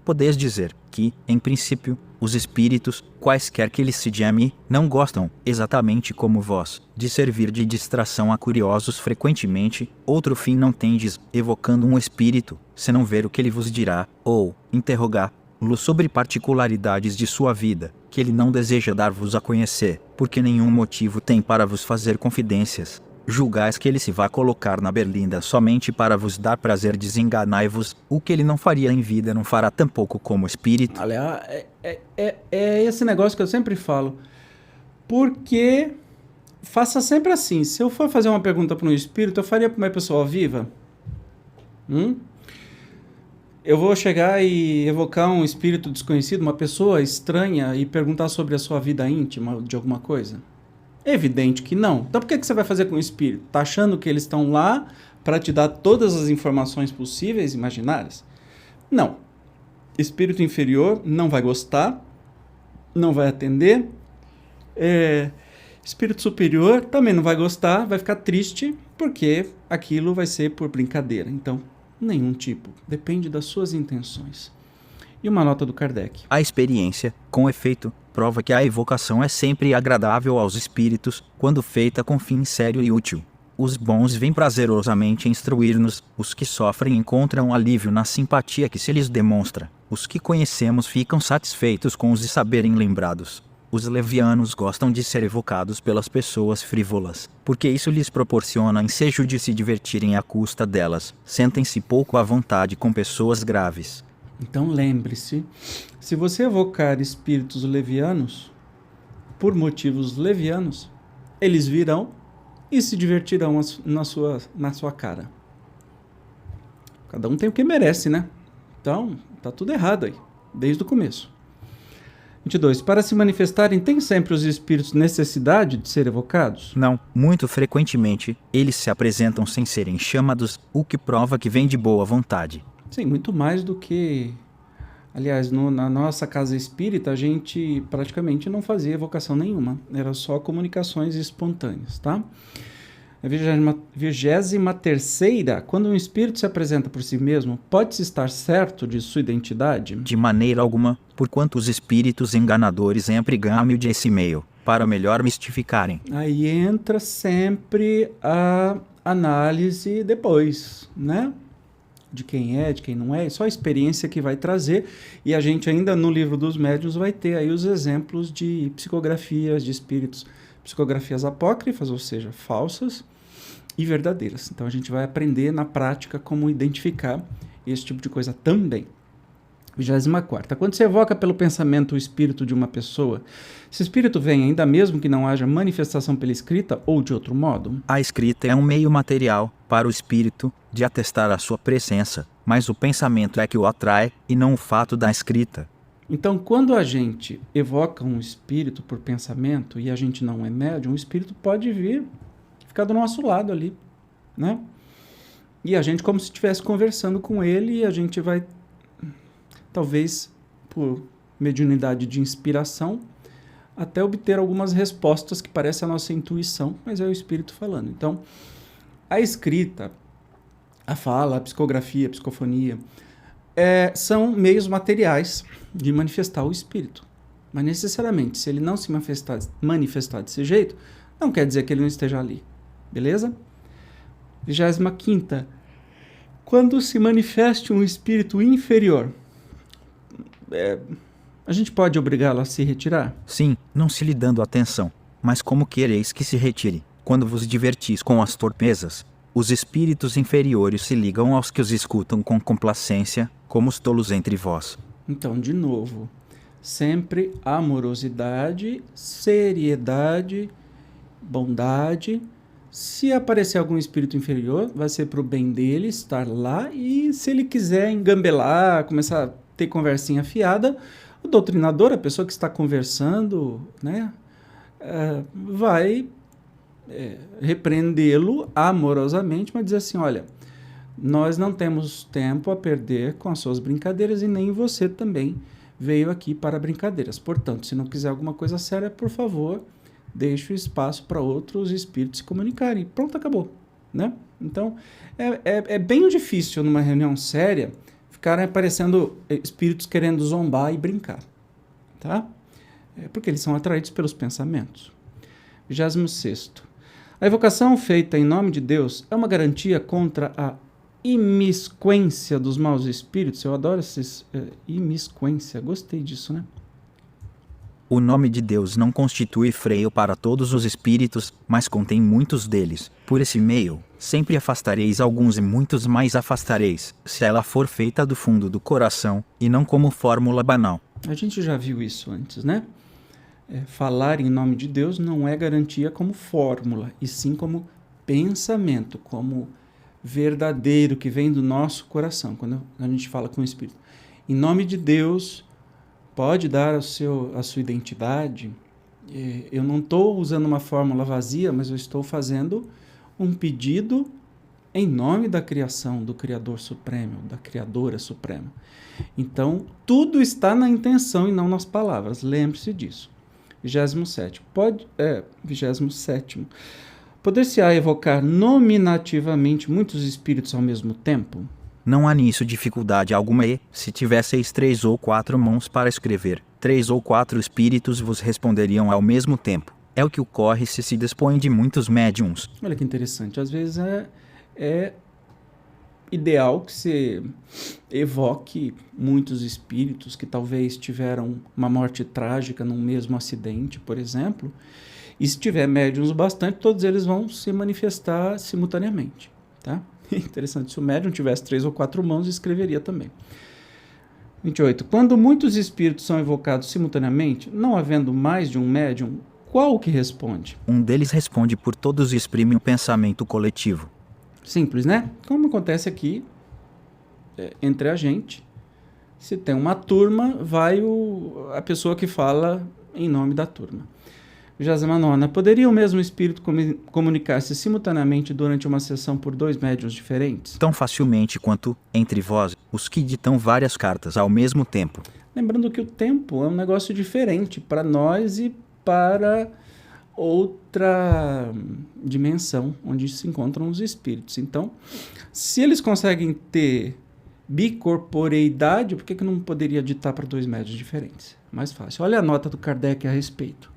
Podeis dizer que, em princípio, os espíritos, quaisquer que lhes se chame, não gostam, exatamente como vós, de servir de distração a curiosos frequentemente. Outro fim não tendes, evocando um espírito, senão ver o que ele vos dirá, ou interrogar-lo sobre particularidades de sua vida, que ele não deseja dar-vos a conhecer, porque nenhum motivo tem para vos fazer confidências. Julgais que ele se vá colocar na berlinda somente para vos dar prazer, desenganai-vos. O que ele não faria em vida não fará tampouco como espírito. Olha, é esse negócio que eu sempre falo. Porque faça sempre assim. Se eu for fazer uma pergunta para um espírito, eu faria para uma pessoa viva? Eu vou chegar e evocar um espírito desconhecido, uma pessoa estranha, e perguntar sobre a sua vida íntima de alguma coisa? É evidente que não. Então por que você vai fazer com o espírito? Tá achando que eles estão lá para te dar todas as informações possíveis, imaginárias? Não. Espírito inferior não vai gostar, não vai atender. Espírito superior também não vai gostar, vai ficar triste, porque aquilo vai ser por brincadeira. Então, nenhum tipo. Depende das suas intenções. E uma nota do Kardec. A experiência, com efeito, prova que a evocação é sempre agradável aos espíritos, quando feita com fim sério e útil. Os bons vêm prazerosamente instruir-nos, os que sofrem encontram alívio na simpatia que se lhes demonstra, os que conhecemos ficam satisfeitos com os de saberem lembrados. Os levianos gostam de ser evocados pelas pessoas frívolas, porque isso lhes proporciona ensejo de se divertirem à custa delas, sentem-se pouco à vontade com pessoas graves. Então lembre-se, se você evocar espíritos levianos, por motivos levianos, eles virão e se divertirão na sua cara. Cada um tem o que merece, né? Então, tá tudo errado aí, desde o começo. 22. Para se manifestarem, tem sempre os espíritos necessidade de ser evocados? Não, muito frequentemente, eles se apresentam sem serem chamados, o que prova que vem de boa vontade. Sim, muito mais do que... Aliás, na nossa casa espírita, a gente praticamente não fazia evocação nenhuma. Era só comunicações espontâneas, tá? A 23ª, quando um espírito se apresenta por si mesmo, pode-se estar certo de sua identidade? De maneira alguma, porquanto os espíritos enganadores empregam-me desse meio, para melhor mistificarem. Aí entra sempre a análise depois, né? De quem é, de quem não é, só a experiência que vai trazer, e a gente ainda no livro dos médiuns vai ter aí os exemplos de psicografias de espíritos, psicografias apócrifas, ou seja, falsas e verdadeiras. Então a gente vai aprender na prática como identificar esse tipo de coisa também. 24ª. Quando se evoca pelo pensamento o espírito de uma pessoa, esse espírito vem ainda mesmo que não haja manifestação pela escrita ou de outro modo? A escrita é um meio material, para o espírito, de atestar a sua presença, mas o pensamento é que o atrai, e não o fato da escrita. Então, quando a gente evoca um espírito por pensamento, e a gente não é médium, o espírito pode vir, ficar do nosso lado ali, né? E a gente como se estivesse conversando com ele, e a gente vai... talvez por mediunidade de inspiração, até obter algumas respostas que parecem a nossa intuição, mas é o espírito falando. Então, a escrita, a fala, a psicografia, a psicofonia, são meios materiais de manifestar o espírito. Mas necessariamente, se ele não se manifestar desse jeito, não quer dizer que ele não esteja ali. Beleza? 25ª. Quando se manifeste um espírito inferior, a gente pode obrigá-lo a se retirar? Sim, não se lhe dando atenção. Mas como quereis que se retire? Quando vos divertis com as torpezas, os espíritos inferiores se ligam aos que os escutam com complacência, como os tolos entre vós. Então, de novo, sempre amorosidade, seriedade, bondade. Se aparecer algum espírito inferior, vai ser para o bem dele estar lá, e se ele quiser engambelar, começar a ter conversinha fiada, o doutrinador, a pessoa que está conversando, né, vai repreendê-lo amorosamente, mas dizer assim, olha, nós não temos tempo a perder com as suas brincadeiras, e nem você também veio aqui para brincadeiras. Portanto, se não quiser alguma coisa séria, por favor, deixe o espaço para outros espíritos se comunicarem. Pronto, acabou, né? Então, é bem difícil numa reunião séria ficarem aparecendo espíritos querendo zombar e brincar, tá? Porque eles são atraídos pelos pensamentos. 26º. A evocação feita em nome de Deus é uma garantia contra a imiscuência dos maus espíritos. Eu adoro esses imiscuência, gostei disso, né? O nome de Deus não constitui freio para todos os espíritos, mas contém muitos deles. Por esse meio, sempre afastareis alguns e muitos mais afastareis, se ela for feita do fundo do coração, e não como fórmula banal. A gente já viu isso antes, né? Falar em nome de Deus não é garantia como fórmula, e sim como pensamento, como verdadeiro, que vem do nosso coração, quando a gente fala com o Espírito. Em nome de Deus, pode dar a sua identidade. Eu não estou usando uma fórmula vazia, mas eu estou fazendo um pedido em nome da criação, do Criador Supremo, da Criadora Suprema. Então, tudo está na intenção e não nas palavras. Lembre-se disso. 27º. 27º. Poder-se-á evocar nominativamente muitos espíritos ao mesmo tempo? Não há nisso dificuldade alguma e, se tivesseis 3 ou 4 mãos para escrever, 3 ou 4 espíritos vos responderiam ao mesmo tempo. É o que ocorre se dispõe de muitos médiums. Olha que interessante. Às vezes é ideal que você evoque muitos espíritos que talvez tiveram uma morte trágica num mesmo acidente, por exemplo, e se tiver médiums bastante, todos eles vão se manifestar simultaneamente, tá? Interessante, se o médium tivesse 3 ou 4 mãos, escreveria também. 28. Quando muitos espíritos são evocados simultaneamente, não havendo mais de um médium, qual que responde? Um deles responde por todos e exprime um pensamento coletivo. Simples, né? Como acontece aqui entre a gente. Se tem uma turma, vai a pessoa que fala em nome da turma. 29. Poderia o mesmo espírito comunicar-se simultaneamente durante uma sessão por 2 médiuns diferentes? Tão facilmente quanto, entre vós, os que ditam várias cartas ao mesmo tempo. Lembrando que o tempo é um negócio diferente para nós e para outra dimensão onde se encontram os espíritos. Então, se eles conseguem ter bicorporeidade, por que não poderia ditar para 2 médiuns diferentes? Mais fácil. Olha a nota do Kardec a respeito.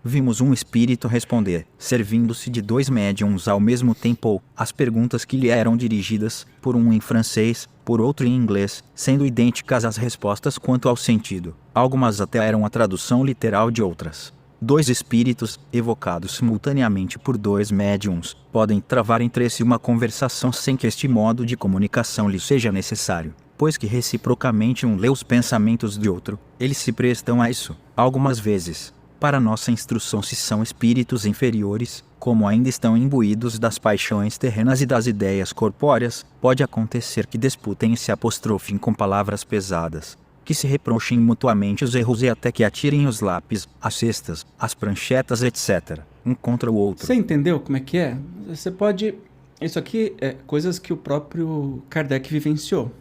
Vimos um espírito responder, servindo-se de 2 médiums ao mesmo tempo, as perguntas que lhe eram dirigidas, por um em francês, por outro em inglês, sendo idênticas as respostas quanto ao sentido. Algumas até eram a tradução literal de outras. 2 espíritos, evocados simultaneamente por 2 médiums, podem travar entre si uma conversação sem que este modo de comunicação lhe seja necessário, pois que reciprocamente um lê os pensamentos de outro, eles se prestam a isso, algumas vezes. Para nossa instrução, se são espíritos inferiores, como ainda estão imbuídos das paixões terrenas e das ideias corpóreas, pode acontecer que disputem e se apostrofem com palavras pesadas, que se reprochem mutuamente os erros e até que atirem os lápis, as cestas, as pranchetas, etc., um contra o outro. Você entendeu como é que é? Você pode... Isso aqui é coisas que o próprio Kardec vivenciou.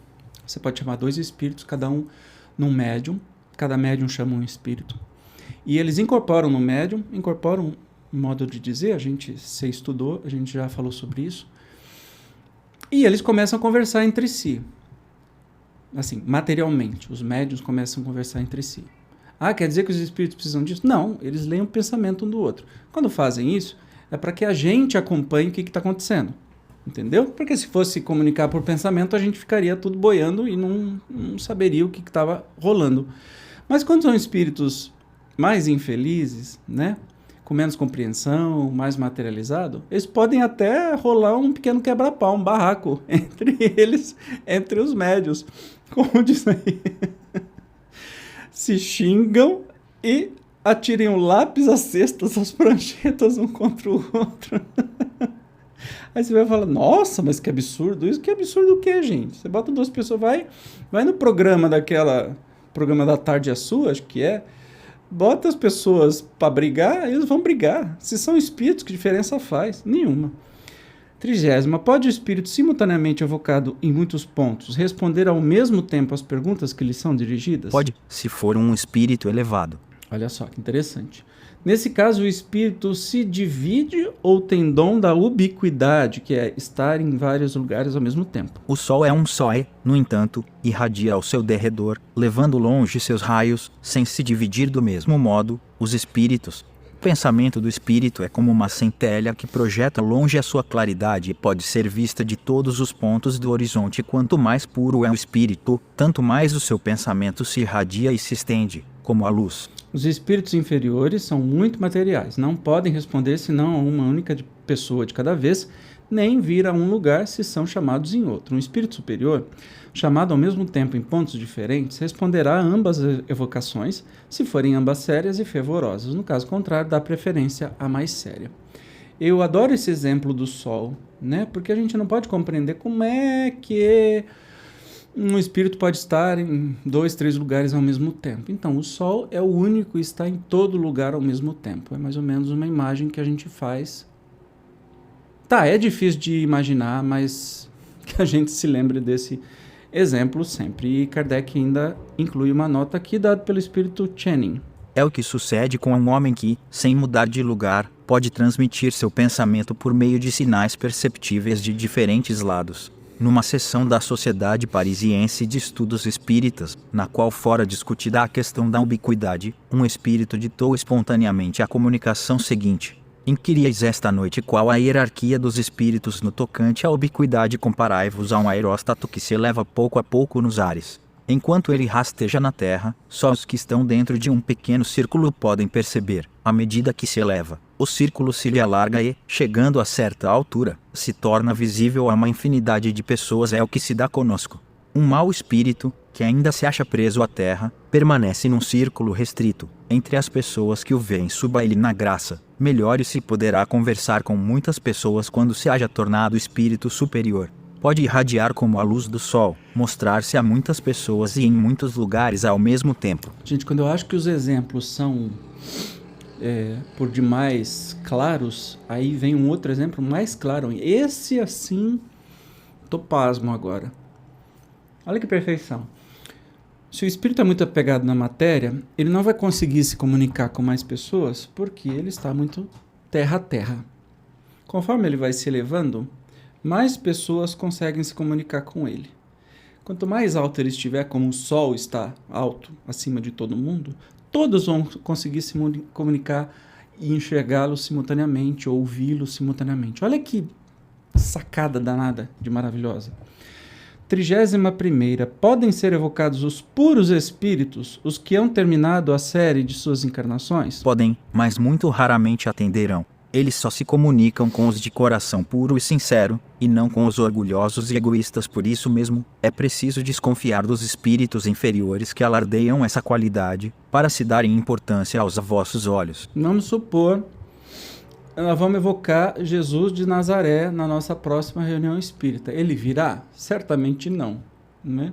Você pode chamar 2 espíritos, cada um num médium, cada médium chama um espírito. E eles incorporam no médium, incorporam um modo de dizer, você estudou, a gente já falou sobre isso. E eles começam a conversar entre si. Assim, materialmente, os médiuns começam a conversar entre si. Ah, quer dizer que os espíritos precisam disso? Não, eles leem o pensamento um do outro. Quando fazem isso, é para que a gente acompanhe o que está acontecendo. Entendeu? Porque se fosse comunicar por pensamento, a gente ficaria tudo boiando e não saberia o que estava rolando. Mas quando são espíritos mais infelizes, né, com menos compreensão, mais materializado, eles podem até rolar um pequeno quebra-pau, um barraco entre eles, entre os médios. Como diz aí, se xingam e atirem o lápis, as cestas, as pranchetas um contra o outro. Aí você vai falar, nossa, mas que absurdo isso. Que absurdo o quê, gente? Você bota 2 pessoas, vai no programa programa da tarde é sua, acho que é, bota as pessoas para brigar, eles vão brigar. Se são espíritos, que diferença faz? Nenhuma. 30ª. Pode o espírito simultaneamente evocado em muitos pontos responder ao mesmo tempo às perguntas que lhe são dirigidas? Pode, se for um espírito elevado. Olha só que interessante. Nesse caso, o espírito se divide ou tem dom da ubiquidade, que é estar em vários lugares ao mesmo tempo? O Sol é um só e, no entanto, irradia ao seu derredor, levando longe seus raios, sem se dividir do mesmo modo, os espíritos. O pensamento do espírito é como uma centelha que projeta longe a sua claridade e pode ser vista de todos os pontos do horizonte. Quanto mais puro é o espírito, tanto mais o seu pensamento se irradia e se estende, como a luz. Os espíritos inferiores são muito materiais, não podem responder senão a uma única pessoa de cada vez, nem vir a um lugar se são chamados em outro. Um espírito superior, chamado ao mesmo tempo em pontos diferentes, responderá a ambas evocações, se forem ambas sérias e fervorosas. No caso contrário, dá preferência à mais séria. Eu adoro esse exemplo do Sol, né? Porque a gente não pode compreender como é que um espírito pode estar em 2, 3 lugares ao mesmo tempo. Então, o Sol é o único e está em todo lugar ao mesmo tempo. É mais ou menos uma imagem que a gente faz. Tá, é difícil de imaginar, mas que a gente se lembre desse exemplo sempre. E Kardec ainda inclui uma nota aqui dada pelo espírito Channing. É o que sucede com um homem que, sem mudar de lugar, pode transmitir seu pensamento por meio de sinais perceptíveis de diferentes lados. numa sessão da Sociedade Parisiense de Estudos Espíritas, na qual fora discutida a questão da ubiquidade, um espírito ditou espontaneamente a comunicação seguinte: inquiríeis esta noite qual a hierarquia dos espíritos no tocante à ubiquidade, comparai-vos a um aeróstato que se eleva pouco a pouco nos ares. Enquanto ele rasteja na terra, só os que estão dentro de um pequeno círculo podem perceber. À medida que se eleva, o círculo se lhe alarga e, chegando a certa altura, se torna visível a uma infinidade de pessoas. É o que se dá conosco. Um mau espírito, que ainda se acha preso à terra, permanece num círculo restrito, entre as pessoas que o veem. Suba ele na graça, melhor se poderá conversar com muitas pessoas quando se haja tornado espírito superior. Pode irradiar como a luz do sol, mostrar-se a muitas pessoas e em muitos lugares ao mesmo tempo. Gente, quando eu acho que os exemplos são por demais claros, aí vem um outro exemplo mais claro. Esse assim, tô pasmo agora. Olha que perfeição. Se o espírito é muito apegado na matéria, ele não vai conseguir se comunicar com mais pessoas porque ele está muito terra a terra. Conforme ele vai se elevando, mais pessoas conseguem se comunicar com ele. Quanto mais alto ele estiver, como o Sol está alto, acima de todo mundo, todos vão conseguir se comunicar e enxergá-lo simultaneamente, ou ouvi-lo simultaneamente. Olha que sacada danada de maravilhosa. 31ª. Podem ser evocados os puros espíritos, os que hão terminado a série de suas encarnações? Podem, mas muito raramente atenderão. Eles só se comunicam com os de coração puro e sincero, e não com os orgulhosos e egoístas. Por isso mesmo, é preciso desconfiar dos espíritos inferiores que alardeiam essa qualidade, para se darem importância aos vossos olhos. Vamos supor, nós vamos evocar Jesus de Nazaré na nossa próxima reunião espírita. Ele virá? Certamente não, né?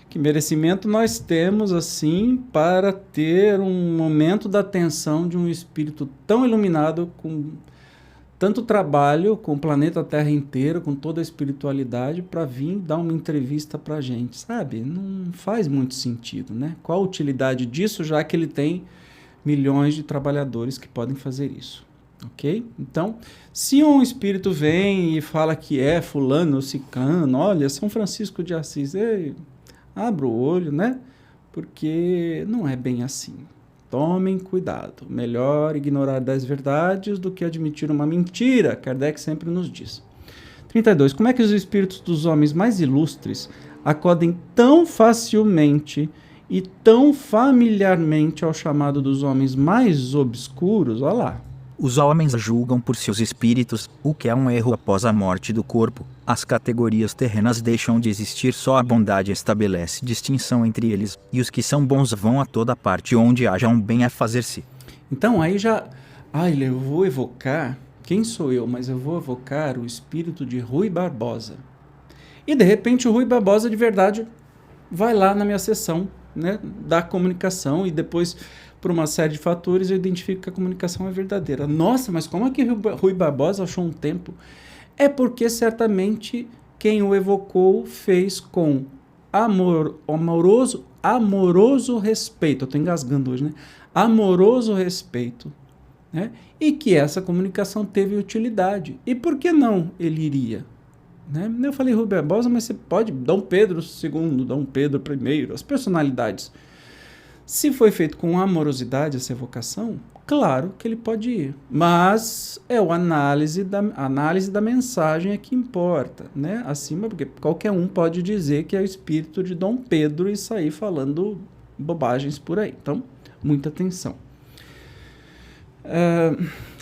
Que merecimento nós temos, assim, para ter um momento da atenção de um espírito tão iluminado, com tanto trabalho, com o planeta Terra inteiro, com toda a espiritualidade, para vir dar uma entrevista para a gente, sabe? Não faz muito sentido, né? Qual a utilidade disso, já que ele tem milhões de trabalhadores que podem fazer isso, ok? Então, se um espírito vem e fala que é fulano ou ciclano, olha, São Francisco de Assis, abra o olho, né? Porque não é bem assim. Tomem cuidado. Melhor ignorar 10 verdades do que admitir uma mentira, Kardec sempre nos diz. 32. Como é que os espíritos dos homens mais ilustres acodem tão facilmente e tão familiarmente ao chamado dos homens mais obscuros? Olha lá. Os homens julgam por seus espíritos, o que é um erro após a morte do corpo. As categorias terrenas deixam de existir, só a bondade estabelece distinção entre eles, e os que são bons vão a toda parte onde haja um bem a fazer-se. Então aí já... eu vou evocar... Quem sou eu? Mas eu vou evocar o espírito de Rui Barbosa. E de repente o Rui Barbosa de verdade vai lá na minha sessão, né, da comunicação, e depois, por uma série de fatores, eu identifico que a comunicação é verdadeira. Nossa, mas como é que Rui Barbosa achou um tempo? É porque certamente quem o evocou fez com amoroso respeito. Eu estou engasgando hoje, né? Amoroso respeito, né? E que essa comunicação teve utilidade. E por que não ele iria? Né? Eu falei Rui Barbosa, mas você pode... Dom Pedro II, Dom Pedro I, as personalidades. Se foi feito com amorosidade essa evocação, claro que ele pode ir. Mas é a análise da mensagem é que importa, né? Acima, porque qualquer um pode dizer que é o espírito de Dom Pedro e sair falando bobagens por aí. Então, muita atenção.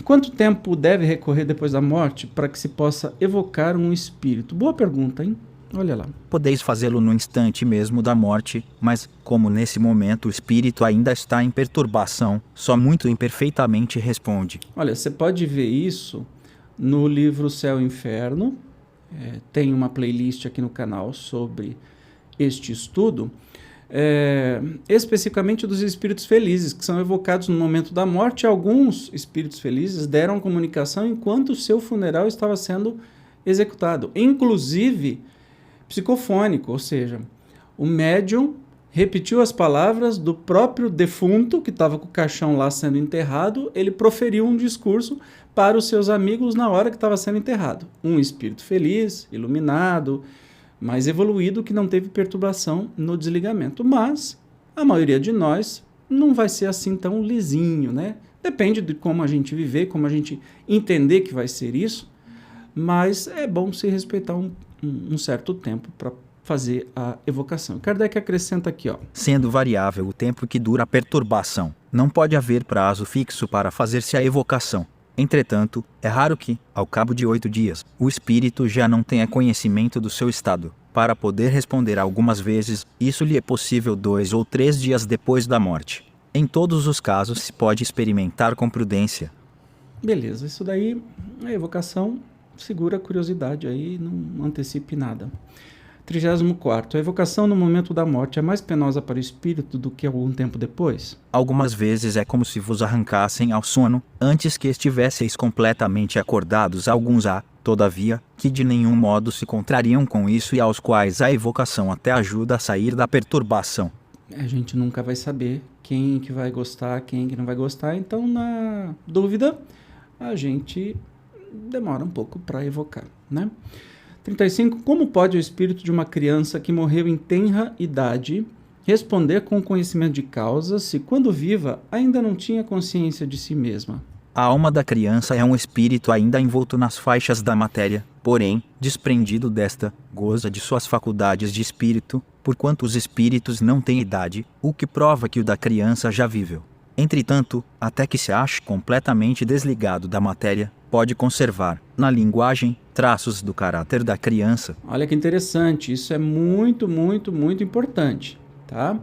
Quanto tempo deve recorrer depois da morte para que se possa evocar um espírito? Boa pergunta, hein? Olha lá. Podeis fazê-lo no instante mesmo da morte, mas, como nesse momento o espírito ainda está em perturbação, só muito imperfeitamente responde. Olha, você pode ver isso no livro Céu e Inferno. Tem uma playlist aqui no canal sobre este estudo. Especificamente dos espíritos felizes, que são evocados no momento da morte. Alguns espíritos felizes deram comunicação enquanto o seu funeral estava sendo executado, inclusive psicofônico, ou seja, o médium repetiu as palavras do próprio defunto, que estava com o caixão lá sendo enterrado. Ele proferiu um discurso para os seus amigos na hora que estava sendo enterrado. Um espírito feliz, iluminado, mais evoluído que não teve perturbação no desligamento. Mas a maioria de nós não vai ser assim tão lisinho, né? Depende de como a gente viver, como a gente entender que vai ser isso, mas é bom se respeitar um certo tempo para fazer a evocação. Kardec acrescenta aqui, ó. Sendo variável o tempo que dura a perturbação, não pode haver prazo fixo para fazer-se a evocação. Entretanto, é raro que, ao cabo de 8 dias, o espírito já não tenha conhecimento do seu estado. Para poder responder algumas vezes, isso lhe é possível 2 ou 3 dias depois da morte. Em todos os casos se pode experimentar com prudência. Beleza, isso daí, a evocação segura a curiosidade aí, não antecipe nada. 34º. A evocação no momento da morte é mais penosa para o espírito do que algum tempo depois? Algumas vezes é como se vos arrancassem ao sono, antes que estivesseis completamente acordados. Alguns há, todavia, que de nenhum modo se contrariam com isso e aos quais a evocação até ajuda a sair da perturbação. A gente nunca vai saber quem que vai gostar, quem que não vai gostar, então na dúvida a gente demora um pouco para evocar, né? 35. Como pode o espírito de uma criança que morreu em tenra idade responder com conhecimento de causa se, quando viva, ainda não tinha consciência de si mesma? A alma da criança é um espírito ainda envolto nas faixas da matéria, porém, desprendido desta, goza de suas faculdades de espírito, porquanto os espíritos não têm idade, o que prova que o da criança já viveu. Entretanto, até que se ache completamente desligado da matéria, pode conservar, na linguagem, traços do caráter da criança. Olha que interessante, isso é muito, muito, muito importante, tá?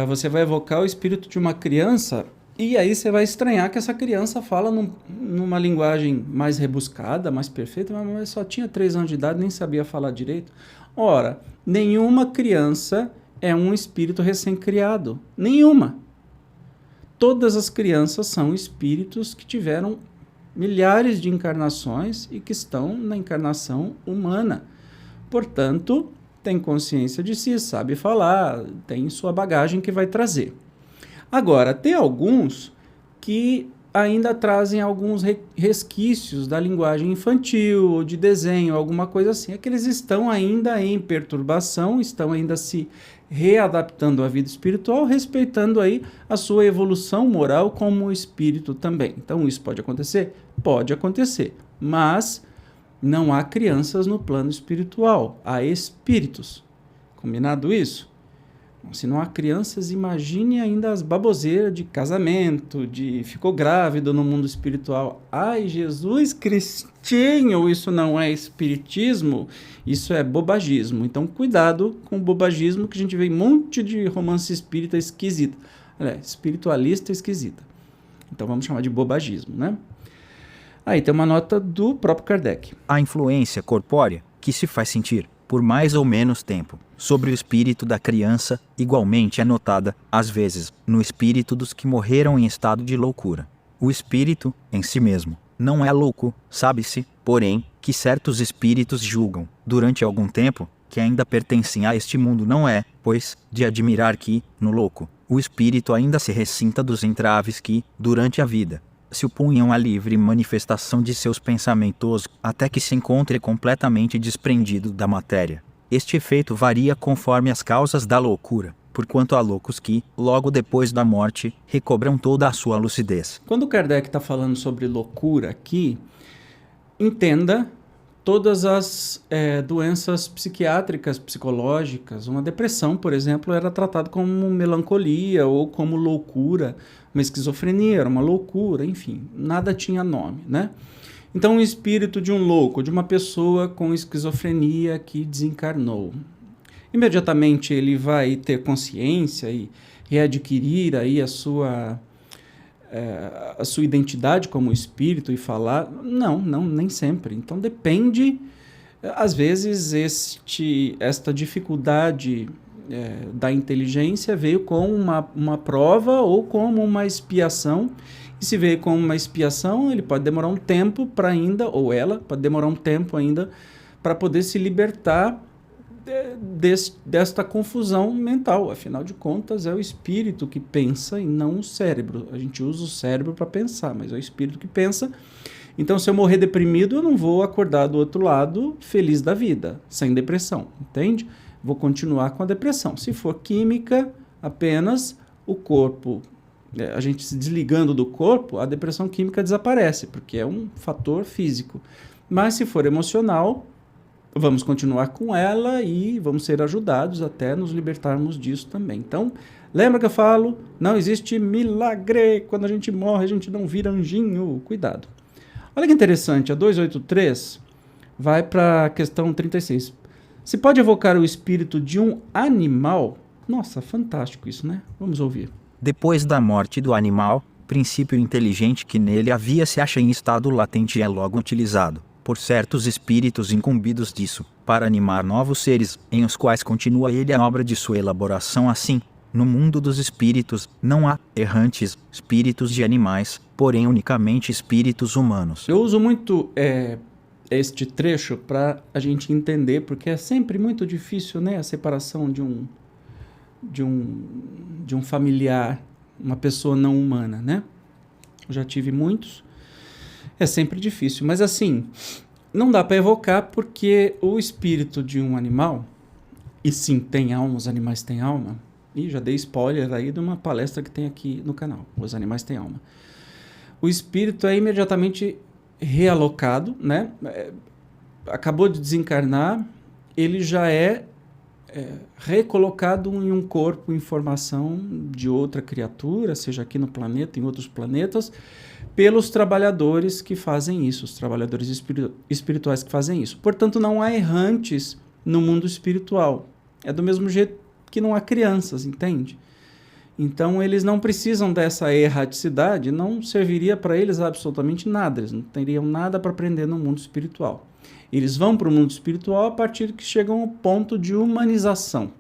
Você vai evocar o espírito de uma criança e aí você vai estranhar que essa criança fala numa linguagem mais rebuscada, mais perfeita, mas só tinha 3 anos de idade, nem sabia falar direito. Ora, nenhuma criança é um espírito recém-criado. Nenhuma. Todas as crianças são espíritos que tiveram milhares de encarnações e que estão na encarnação humana. Portanto, tem consciência de si, sabe falar, tem sua bagagem que vai trazer. Agora, tem alguns que ainda trazem alguns resquícios da linguagem infantil, ou de desenho, alguma coisa assim. É que eles estão ainda em perturbação, estão ainda se readaptando à vida espiritual, respeitando aí a sua evolução moral como espírito também. Então, isso pode acontecer? Pode acontecer, mas não há crianças no plano espiritual, há espíritos. Combinado isso? Se não há crianças, imagine ainda as baboseiras de casamento, de ficou grávido no mundo espiritual. Ai, Jesus Cristinho, isso não é espiritismo, isso é bobagismo. Então, cuidado com o bobagismo, que a gente vê um monte de romance espírita esquisita. Espiritualista esquisita. Então, vamos chamar de bobagismo, né? Aí tem uma nota do próprio Kardec. A influência corpórea, que se faz sentir, por mais ou menos tempo, sobre o espírito da criança, igualmente é notada, às vezes, no espírito dos que morreram em estado de loucura. O espírito, em si mesmo, não é louco, sabe-se, porém, que certos espíritos julgam, durante algum tempo, que ainda pertencem a este mundo. Não é, pois, de admirar que, no louco, o espírito ainda se ressinta dos entraves que, durante a vida, se opunham à livre manifestação de seus pensamentos, até que se encontre completamente desprendido da matéria. Este efeito varia conforme as causas da loucura, porquanto há loucos que, logo depois da morte, recobram toda a sua lucidez. Quando Kardec está falando sobre loucura aqui, entenda todas as doenças psiquiátricas, psicológicas. Uma depressão, por exemplo, era tratada como melancolia ou como loucura. Uma esquizofrenia era uma loucura, enfim, nada tinha nome, né? Então, o espírito de um louco, de uma pessoa com esquizofrenia que desencarnou, imediatamente ele vai ter consciência e readquirir aí a sua identidade como espírito e falar? Não, nem sempre. Então, depende, às vezes, esta dificuldade da inteligência veio com uma prova ou como uma expiação. E se veio como uma expiação, ele pode demorar um tempo para ainda, ou ela pode demorar um tempo ainda para poder se libertar desta confusão mental. Afinal de contas, é o espírito que pensa e não o cérebro. A gente usa o cérebro para pensar, mas é o espírito que pensa. Então, se eu morrer deprimido, eu não vou acordar do outro lado feliz da vida, sem depressão, entende? Vou continuar com a depressão. Se for química, apenas o corpo, a gente se desligando do corpo, a depressão química desaparece, porque é um fator físico. Mas se for emocional, vamos continuar com ela e vamos ser ajudados até nos libertarmos disso também. Então, lembra que eu falo? Não existe milagre. Quando a gente morre, a gente não vira anjinho. Cuidado. Olha que interessante, a 283 vai para a questão 36. Se pode evocar o espírito de um animal? Nossa, fantástico isso, né? Vamos ouvir. Depois da morte do animal, princípio inteligente que nele havia se acha em estado latente é logo utilizado, por certos espíritos incumbidos disso, para animar novos seres, em os quais continua ele a obra de sua elaboração assim. No mundo dos espíritos, não há errantes espíritos de animais, porém unicamente espíritos humanos. Eu uso muito este trecho para a gente entender, porque é sempre muito difícil, né, a separação de um familiar, uma pessoa não humana, né? Eu já tive muitos. É sempre difícil, mas assim, não dá para evocar porque o espírito de um animal, e sim, tem alma, os animais têm alma. E já dei spoiler aí de uma palestra que tem aqui no canal. Os animais têm alma. O espírito é imediatamente realocado, né? Acabou de desencarnar, ele já é recolocado em um corpo em formação de outra criatura, seja aqui no planeta, em outros planetas, pelos trabalhadores que fazem isso, os trabalhadores espirituais que fazem isso. Portanto, não há errantes no mundo espiritual. É do mesmo jeito que não há crianças, entende? Então, eles não precisam dessa erraticidade, não serviria para eles absolutamente nada, eles não teriam nada para aprender no mundo espiritual. Eles vão para o mundo espiritual a partir que chegam ao ponto de humanização.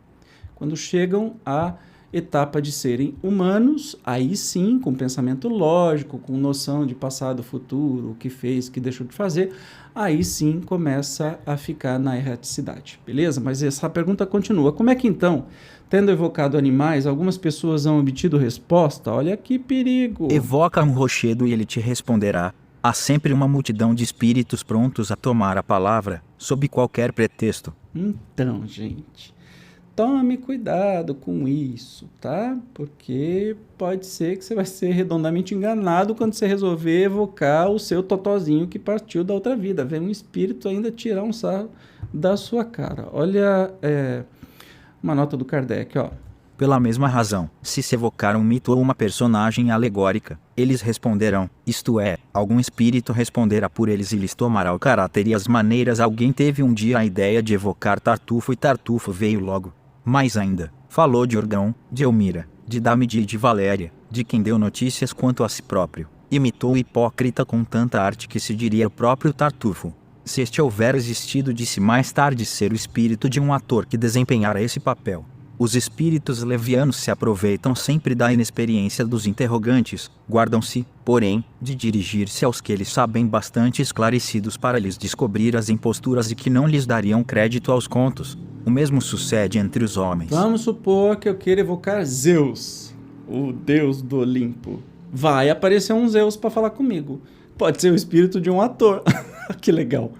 Quando chegam à etapa de serem humanos, aí sim, com pensamento lógico, com noção de passado, futuro, o que fez, o que deixou de fazer, aí sim começa a ficar na erraticidade, beleza? Mas essa pergunta continua. Como é que então, tendo evocado animais, algumas pessoas han obtido resposta? Olha que perigo! Evoca um rochedo e ele te responderá. Há sempre uma multidão de espíritos prontos a tomar a palavra, sob qualquer pretexto. Então, gente, tome cuidado com isso, tá? Porque pode ser que você vai ser redondamente enganado quando você resolver evocar o seu totozinho que partiu da outra vida. Vem um espírito ainda tirar um sarro da sua cara. Olha uma nota do Kardec, ó. Pela mesma razão, se evocar um mito ou uma personagem alegórica, eles responderão, isto é, algum espírito responderá por eles e lhes tomará o caráter e as maneiras. Alguém teve um dia a ideia de evocar Tartufo e Tartufo veio logo. Mais ainda, falou de Orgão, de Elmira, de Damide e de Valéria, de quem deu notícias quanto a si próprio. Imitou o hipócrita com tanta arte que se diria o próprio Tartufo. Se este houver existido, disse mais tarde ser o espírito de um ator que desempenhara esse papel. Os espíritos levianos se aproveitam sempre da inexperiência dos interrogantes, guardam-se, porém, de dirigir-se aos que eles sabem bastante esclarecidos para lhes descobrir as imposturas e que não lhes dariam crédito aos contos. O mesmo sucede entre os homens. Vamos supor que eu queira evocar Zeus, o deus do Olimpo. Vai aparecer um Zeus para falar comigo. Pode ser o espírito de um ator. Que legal.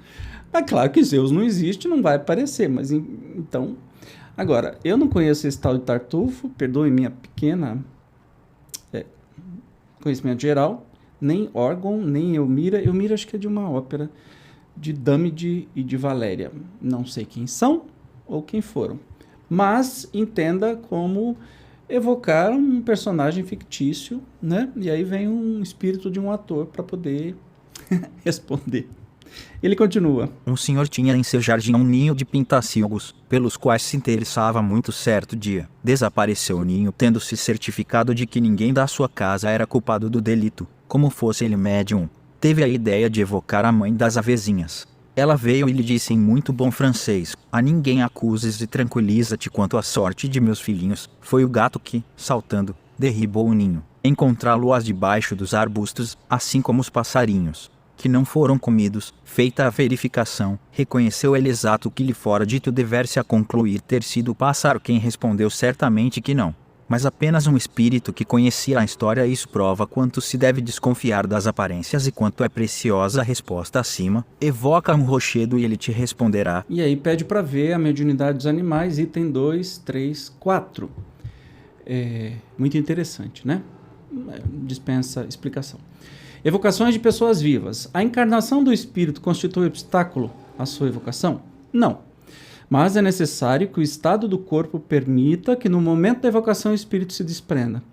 Mas claro que Zeus não existe, não vai aparecer, mas então... Agora, eu não conheço esse tal de Tartufo, perdoe minha pequena conhecimento geral, nem Orgon, nem Elmira. Elmira acho que é de uma ópera de Damide e de Valéria. Não sei quem são ou quem foram. Mas entenda como evocar um personagem fictício, né? E aí vem um espírito de um ator para poder responder. Ele continua. Um senhor tinha em seu jardim um ninho de pintacilgos, pelos quais se interessava muito. Certo dia, desapareceu o ninho, tendo se certificado de que ninguém da sua casa era culpado do delito. Como fosse ele médium, teve a ideia de evocar a mãe das avezinhas. Ela veio e lhe disse em muito bom francês: a ninguém acuses e tranquiliza-te quanto à sorte de meus filhinhos. Foi o gato que, saltando, derribou o ninho. Encontrá-lo-ás debaixo dos arbustos, assim como os passarinhos que não foram comidos. Feita a verificação, reconheceu ele exato o que lhe fora dito, dever-se a concluir ter sido o pássaro quem respondeu certamente que não, mas apenas um espírito que conhecia a história. Isso prova quanto se deve desconfiar das aparências e quanto é preciosa a resposta acima. Evoca um rochedo e ele te responderá. E aí pede para ver a mediunidade dos animais, item 2, 3, 4. Muito interessante, né? Dispensa explicação. Evocações de pessoas vivas. A encarnação do espírito constitui obstáculo à sua evocação? Não. Mas é necessário que o estado do corpo permita que no momento da evocação o espírito se desprenda.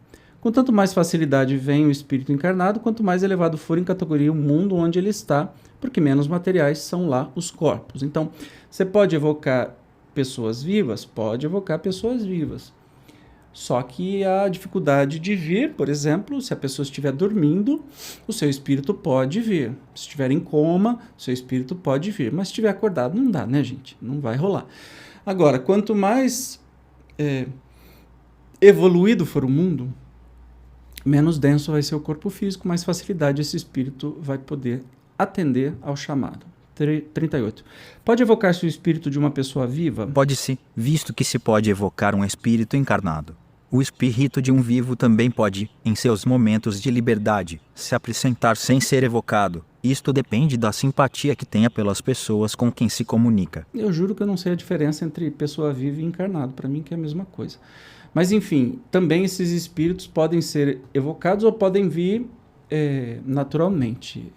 Com tanto mais facilidade vem o espírito encarnado, quanto mais elevado for em categoria o mundo onde ele está, porque menos materiais são lá os corpos. Então, você pode evocar pessoas vivas? Pode evocar pessoas vivas. Só que a dificuldade de vir, por exemplo, se a pessoa estiver dormindo, o seu espírito pode vir. Se estiver em coma, o seu espírito pode vir. Mas se estiver acordado, não dá, né, gente? Não vai rolar. Agora, quanto mais evoluído for o mundo, menos denso vai ser o corpo físico, mais facilidade esse espírito vai poder atender ao chamado. 38. Pode evocar-se o espírito de uma pessoa viva? Pode-se, visto que se pode evocar um espírito encarnado. O espírito de um vivo também pode, em seus momentos de liberdade, se apresentar sem ser evocado. Isto depende da simpatia que tenha pelas pessoas com quem se comunica. Eu juro que eu não sei a diferença entre pessoa viva e encarnado. Para mim que é a mesma coisa. Mas enfim, também esses espíritos podem ser evocados ou podem vir naturalmente.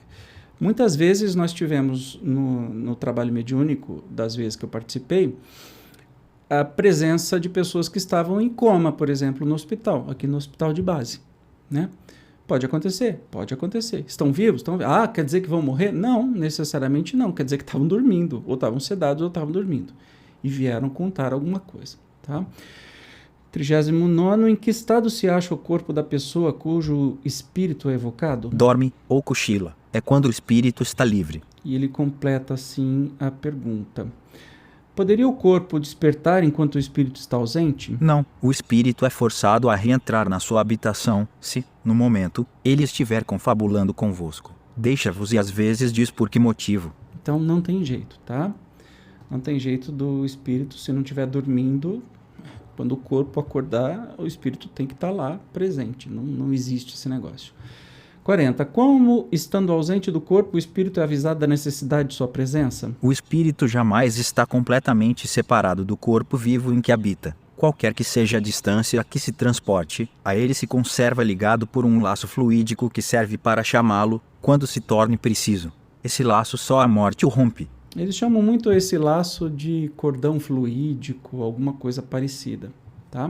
Muitas vezes nós tivemos no trabalho mediúnico, das vezes que eu participei, a presença de pessoas que estavam em coma, por exemplo, no hospital, aqui no hospital de base, né? Pode acontecer, pode acontecer. Estão vivos? Quer dizer que vão morrer? Não, necessariamente não. Quer dizer que estavam dormindo, ou estavam sedados, ou estavam dormindo. E vieram contar alguma coisa, tá? 39º, em que estado se acha o corpo da pessoa cujo espírito é evocado? Dorme ou cochila. É quando o espírito está livre. E ele completa assim a pergunta. Poderia o corpo despertar enquanto o espírito está ausente? Não, o espírito é forçado a reentrar na sua habitação, se, no momento, ele estiver confabulando convosco. Deixa-vos e às vezes diz por que motivo. Então não tem jeito, tá? Não tem jeito do espírito, se não estiver dormindo, quando o corpo acordar, o espírito tem que estar lá presente. Não existe esse negócio. 40. Como, estando ausente do corpo, o espírito é avisado da necessidade de sua presença? O espírito jamais está completamente separado do corpo vivo em que habita. Qualquer que seja a distância a que se transporte, a ele se conserva ligado por um laço fluídico que serve para chamá-lo quando se torne preciso. Esse laço só a morte o rompe. Eles chamam muito esse laço de cordão fluídico, alguma coisa parecida, tá?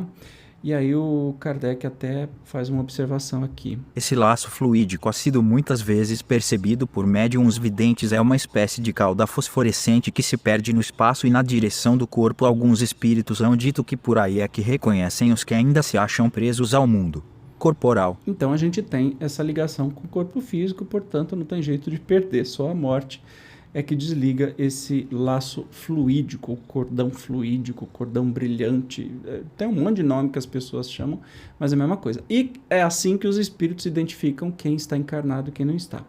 E aí o Kardec até faz uma observação aqui. Esse laço fluídico ha sido muitas vezes percebido por médiuns videntes. É uma espécie de cauda fosforescente que se perde no espaço e na direção do corpo. Alguns espíritos hão dito que por aí é que reconhecem os que ainda se acham presos ao mundo corporal. Então a gente tem essa ligação com o corpo físico, portanto não tem jeito de perder, só a morte é que desliga esse laço fluídico, cordão fluídico, cordão brilhante. Tem um monte de nome que as pessoas chamam, mas é a mesma coisa. E é assim que os espíritos identificam quem está encarnado e quem não está.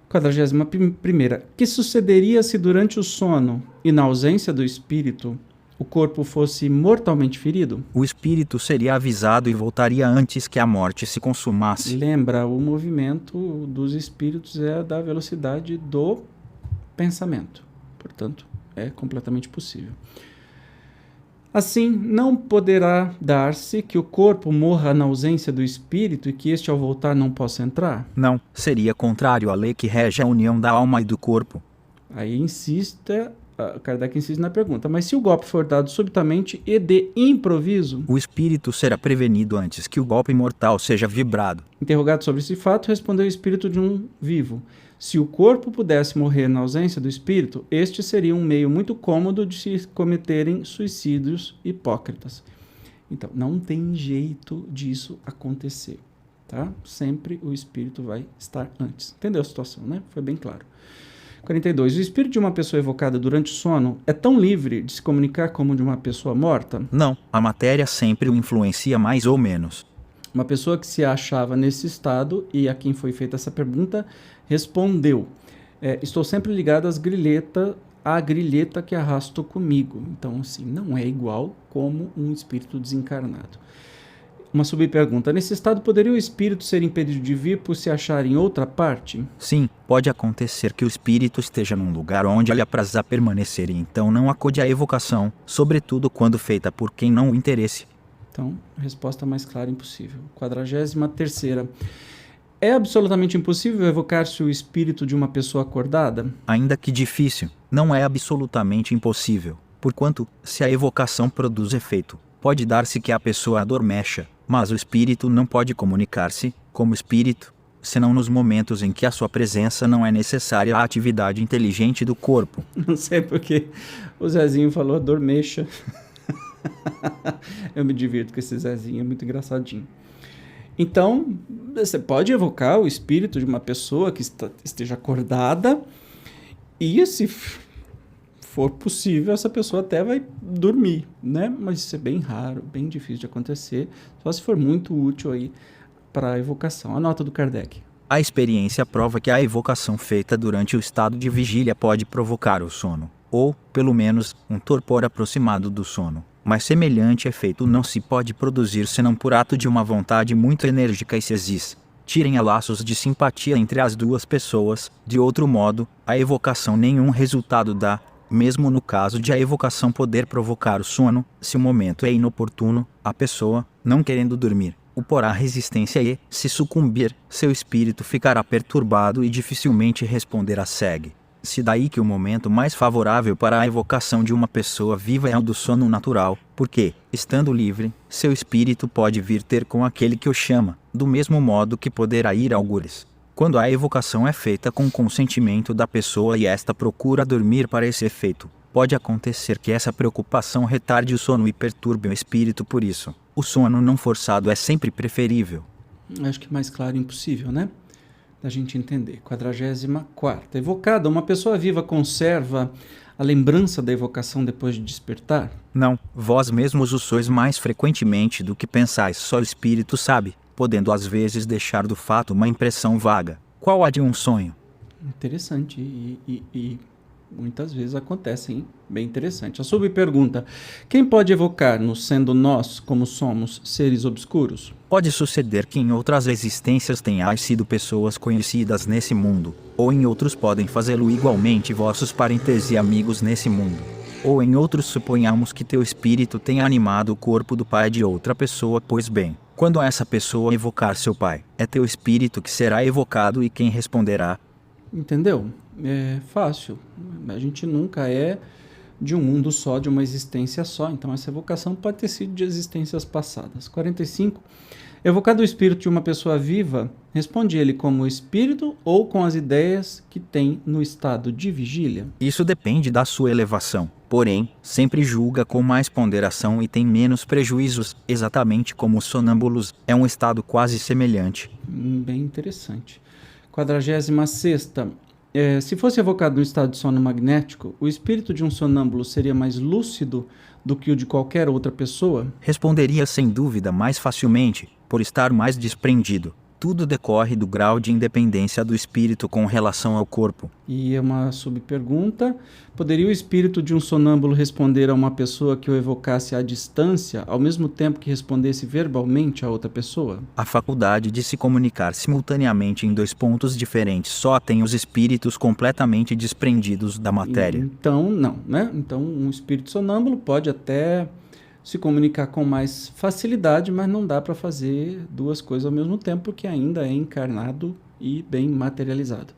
41ª. Que sucederia se durante o sono e na ausência do espírito o corpo fosse mortalmente ferido? O espírito seria avisado e voltaria antes que a morte se consumasse. Lembra, o movimento dos espíritos é da velocidade do pensamento. Portanto, é completamente possível. Assim, não poderá dar-se que o corpo morra na ausência do espírito e que este, ao voltar, não possa entrar? Não, seria contrário à lei que rege a união da alma e do corpo. Aí Kardec insiste na pergunta, mas se o golpe for dado subitamente e de improviso? O espírito será prevenido antes que o golpe mortal seja vibrado. Interrogado sobre esse fato, respondeu o espírito de um vivo. Se o corpo pudesse morrer na ausência do espírito, este seria um meio muito cômodo de se cometerem suicídios hipócritas. Então, não tem jeito disso acontecer, tá? Sempre o espírito vai estar antes. Entendeu a situação, né? Foi bem claro. 42. O espírito de uma pessoa evocada durante o sono é tão livre de se comunicar como o de uma pessoa morta? Não, a matéria sempre o influencia mais ou menos. Uma pessoa que se achava nesse estado e a quem foi feita essa pergunta respondeu: estou sempre ligado à grilheta que arrasto comigo. Então, assim, não é igual como um espírito desencarnado. Uma subpergunta. Nesse estado, poderia o espírito ser impedido de vir por se achar em outra parte? Sim, pode acontecer que o espírito esteja num lugar onde lhe aprazar permanecer e então não acode à evocação, sobretudo quando feita por quem não o interesse. Então, resposta mais clara impossível. 43ª. É absolutamente impossível evocar-se o espírito de uma pessoa acordada? Ainda que difícil, não é absolutamente impossível, porquanto, se a evocação produz efeito, pode dar-se que a pessoa adormeça, mas o espírito não pode comunicar-se, como espírito, senão nos momentos em que a sua presença não é necessária à atividade inteligente do corpo. Não sei porque o Zezinho falou adormeça. Eu me divirto com esse Zezinho, é muito engraçadinho. Então, você pode evocar o espírito de uma pessoa que esteja acordada e, se for possível, essa pessoa até vai dormir, né? Mas isso é bem raro, bem difícil de acontecer, só se for muito útil aí para a evocação. A nota do Kardec. A experiência prova que a evocação feita durante o estado de vigília pode provocar o sono, ou, pelo menos, um torpor aproximado do sono. Mas semelhante efeito não se pode produzir senão por ato de uma vontade muito enérgica e se existe. Tirem a laços de simpatia entre as duas pessoas, de outro modo, a evocação nenhum resultado dá, mesmo no caso de a evocação poder provocar o sono, se o momento é inoportuno, a pessoa, não querendo dormir, o porá resistência e, se sucumbir, seu espírito ficará perturbado e dificilmente responderá segue. Se daí que o momento mais favorável para a evocação de uma pessoa viva é o do sono natural, porque, estando livre, seu espírito pode vir ter com aquele que o chama, do mesmo modo que poderá ir a algures. Quando a evocação é feita com consentimento da pessoa e esta procura dormir para esse efeito, pode acontecer que essa preocupação retarde o sono e perturbe o espírito por isso. O sono não forçado é sempre preferível. Acho que mais claro impossível, né? Da gente entender. 44ª. Evocada, uma pessoa viva conserva a lembrança da evocação depois de despertar? Não, vós mesmos o sois mais frequentemente do que pensais, só o espírito sabe, podendo às vezes deixar do fato uma impressão vaga, qual a de um sonho. Interessante e muitas vezes acontece, hein? Bem interessante. A subpergunta: quem pode evocar-nos, sendo nós, como somos, seres obscuros? Pode suceder que em outras existências tenhais sido pessoas conhecidas nesse mundo, ou em outros podem fazê-lo igualmente vossos parentes e amigos nesse mundo. Ou em outros suponhamos que teu espírito tenha animado o corpo do pai de outra pessoa, pois bem, quando essa pessoa evocar seu pai, é teu espírito que será evocado e quem responderá. Entendeu? É fácil. A gente nunca é de um mundo só, de uma existência só. Então essa evocação pode ter sido de existências passadas. 45. Evocado o espírito de uma pessoa viva, responde ele como espírito ou com as ideias que tem no estado de vigília? Isso depende da sua elevação. Porém, sempre julga com mais ponderação e tem menos prejuízos, exatamente como os sonâmbulos, é um estado quase semelhante. Bem interessante. 46ª. Se fosse evocado no estado de sono magnético, o espírito de um sonâmbulo seria mais lúcido do que o de qualquer outra pessoa? Responderia sem dúvida mais facilmente, por estar mais desprendido. Tudo decorre do grau de independência do espírito com relação ao corpo. E é uma subpergunta: poderia o espírito de um sonâmbulo responder a uma pessoa que o evocasse à distância, ao mesmo tempo que respondesse verbalmente a outra pessoa? A faculdade de se comunicar simultaneamente em dois pontos diferentes só tem os espíritos completamente desprendidos da matéria. Então, não, né? Então, um espírito sonâmbulo pode até se comunicar com mais facilidade, mas não dá para fazer duas coisas ao mesmo tempo, porque ainda é encarnado e bem materializado.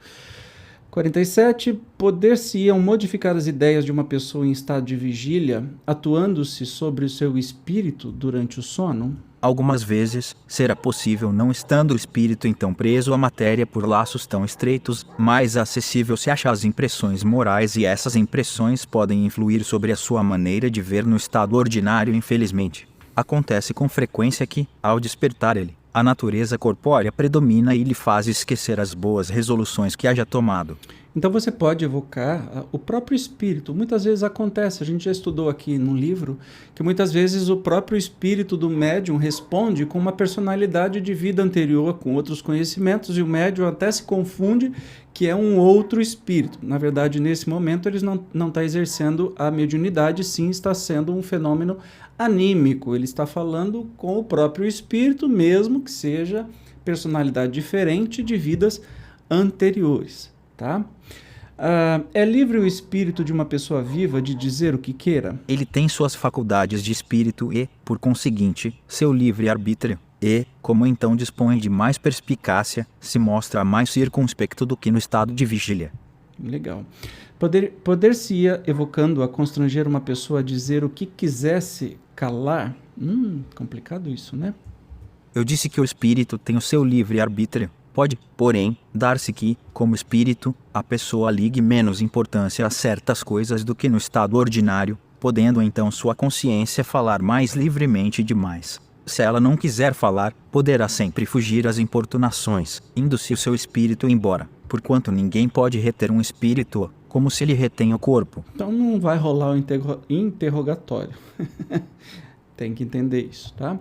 47. Poder-se-iam modificar as ideias de uma pessoa em estado de vigília, atuando-se sobre o seu espírito durante o sono? Algumas vezes, será possível não estando o espírito então preso à matéria por laços tão estreitos, mais acessível se acha às impressões morais e essas impressões podem influir sobre a sua maneira de ver no estado ordinário infelizmente. Acontece com frequência que, ao despertar ele, a natureza corpórea predomina e lhe faz esquecer as boas resoluções que haja tomado. Então você pode evocar o próprio espírito. Muitas vezes acontece, a gente já estudou aqui no livro, que muitas vezes o próprio espírito do médium responde com uma personalidade de vida anterior, com outros conhecimentos, e o médium até se confunde que é um outro espírito. Na verdade, nesse momento, ele não está exercendo a mediunidade, sim, está sendo um fenômeno anímico. Ele está falando com o próprio espírito, mesmo que seja personalidade diferente de vidas anteriores. Tá? É livre o espírito de uma pessoa viva de dizer o que queira? Ele tem suas faculdades de espírito e, por conseguinte, seu livre-arbítrio. E, como então dispõe de mais perspicácia, se mostra mais circunspecto do que no estado de vigília. Legal. Poder-se-ia, evocando a constranger uma pessoa a dizer o que quisesse calar? Complicado isso, né? Eu disse que o espírito tem o seu livre-arbítrio. Pode, porém, dar-se que, como espírito, a pessoa ligue menos importância a certas coisas do que no estado ordinário, podendo então sua consciência falar mais livremente demais. Se ela não quiser falar, poderá sempre fugir às importunações, indo-se o seu espírito embora, porquanto ninguém pode reter um espírito, como se ele retém o corpo. Então não vai rolar o interrogatório. Tem que entender isso, tá?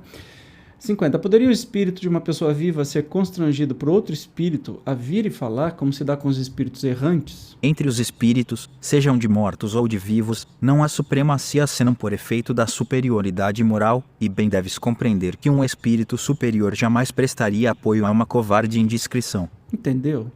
50. Poderia o espírito de uma pessoa viva ser constrangido por outro espírito a vir e falar, como se dá com os espíritos errantes? Entre os espíritos, sejam de mortos ou de vivos, não há supremacia senão por efeito da superioridade moral, e bem deves compreender que um espírito superior jamais prestaria apoio a uma covarde indiscrição. Entendeu?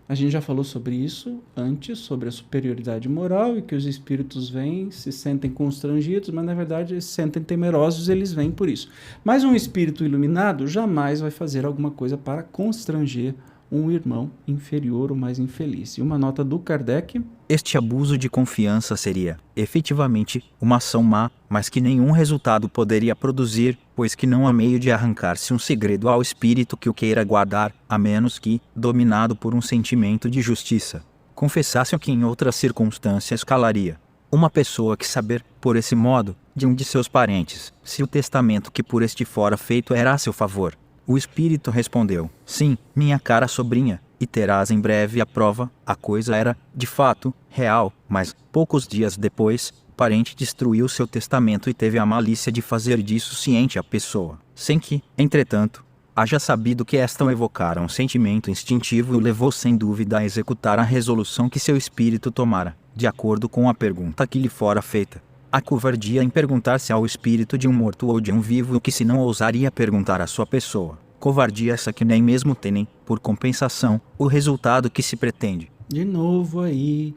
A gente já falou sobre isso antes, sobre a superioridade moral e que os espíritos vêm, se sentem constrangidos, mas na verdade eles se sentem temerosos, eles vêm por isso. Mas um espírito iluminado jamais vai fazer alguma coisa para constranger um irmão inferior ou mais infeliz. E uma nota do Kardec: este abuso de confiança seria, efetivamente, uma ação má, mas que nenhum resultado poderia produzir, pois que não há meio de arrancar-se um segredo ao espírito que o queira guardar, a menos que, dominado por um sentimento de justiça, confessasse o que em outras circunstâncias calaria. Uma pessoa que saber, por esse modo, de um de seus parentes, se o testamento que por este fora feito era a seu favor. O espírito respondeu: sim, minha cara sobrinha, e terás em breve a prova. A coisa era, de fato, real, mas, poucos dias depois, o parente destruiu seu testamento e teve a malícia de fazer disso ciente a pessoa, sem que, entretanto, haja sabido que esta o evocara um sentimento instintivo e o levou sem dúvida a executar a resolução que seu espírito tomara, de acordo com a pergunta que lhe fora feita. A covardia em perguntar-se ao espírito de um morto ou de um vivo o que se não ousaria perguntar à sua pessoa. Covardia essa que nem mesmo tem, por compensação, o resultado que se pretende. De novo aí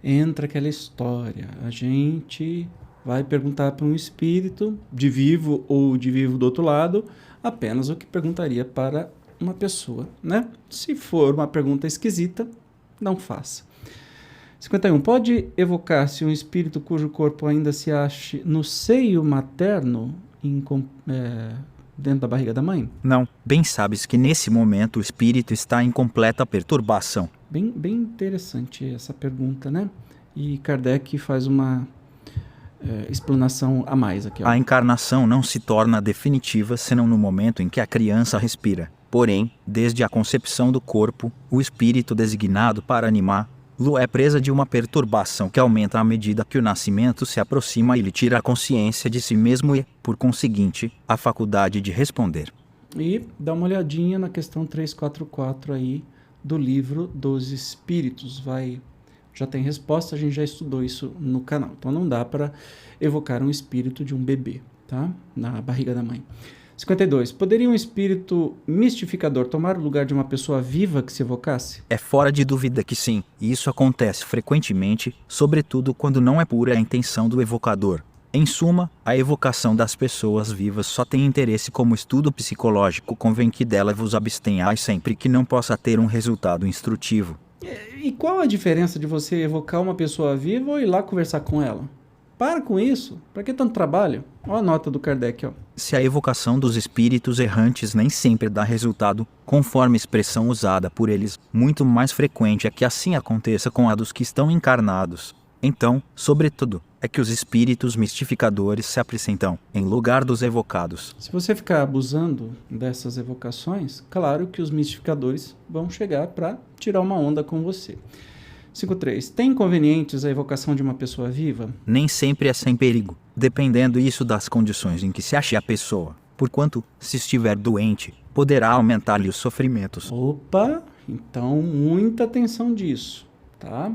entra aquela história. A gente vai perguntar para um espírito de vivo ou de vivo do outro lado apenas o que perguntaria para uma pessoa, né? Se for uma pergunta esquisita, não faça. 51. Pode evocar-se um espírito cujo corpo ainda se ache no seio materno, dentro da barriga da mãe? Não, bem sabes que nesse momento o espírito está em completa perturbação. Bem interessante essa pergunta, né? E Kardec faz uma explanação a mais aqui. Ó. A encarnação não se torna definitiva senão no momento em que a criança respira. Porém, desde a concepção do corpo, o espírito designado para animá-lo é presa de uma perturbação que aumenta à medida que o nascimento se aproxima e lhe tira a consciência de si mesmo e, por conseguinte, a faculdade de responder. E dá uma olhadinha na questão 344 aí do livro dos Espíritos. Já tem resposta, a gente já estudou isso no canal. Então não dá para evocar um espírito de um bebê, tá? Na barriga da mãe. 52. Poderia um espírito mistificador tomar o lugar de uma pessoa viva que se evocasse? É fora de dúvida que sim, e isso acontece frequentemente, sobretudo quando não é pura a intenção do evocador. Em suma, a evocação das pessoas vivas só tem interesse como estudo psicológico, convém que dela vos abstenhais sempre que não possa ter um resultado instrutivo. E qual a diferença de você evocar uma pessoa viva ou ir lá conversar com ela? Para com isso. Para que tanto trabalho? Olha a nota do Kardec. Ó. Se a evocação dos espíritos errantes nem sempre dá resultado, conforme a expressão usada por eles, muito mais frequente é que assim aconteça com a dos que estão encarnados. Então, sobretudo, é que os espíritos mistificadores se apresentam em lugar dos evocados. Se você ficar abusando dessas evocações, claro que os mistificadores vão chegar para tirar uma onda com você. 5.3. Tem inconvenientes a evocação de uma pessoa viva? Nem sempre é sem perigo, dependendo isso das condições em que se ache a pessoa. Porquanto, se estiver doente, poderá aumentar-lhe os sofrimentos. Opa, então muita atenção disso, tá?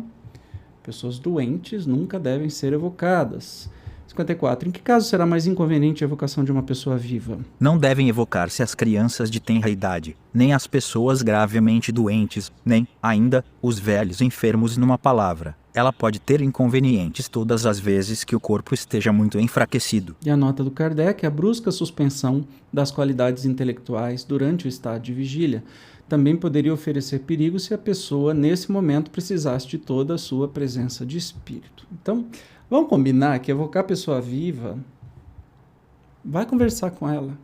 Pessoas doentes nunca devem ser evocadas. 54. Em que caso será mais inconveniente a evocação de uma pessoa viva? Não devem evocar-se as crianças de tenra idade, nem as pessoas gravemente doentes, nem, ainda, os velhos enfermos. Numa palavra, ela pode ter inconvenientes todas as vezes que o corpo esteja muito enfraquecido. E a nota do Kardec é a brusca suspensão das qualidades intelectuais durante o estado de vigília. Também poderia oferecer perigo se a pessoa, nesse momento, precisasse de toda a sua presença de espírito. Então, vamos combinar que evocar a pessoa viva, vai conversar com ela.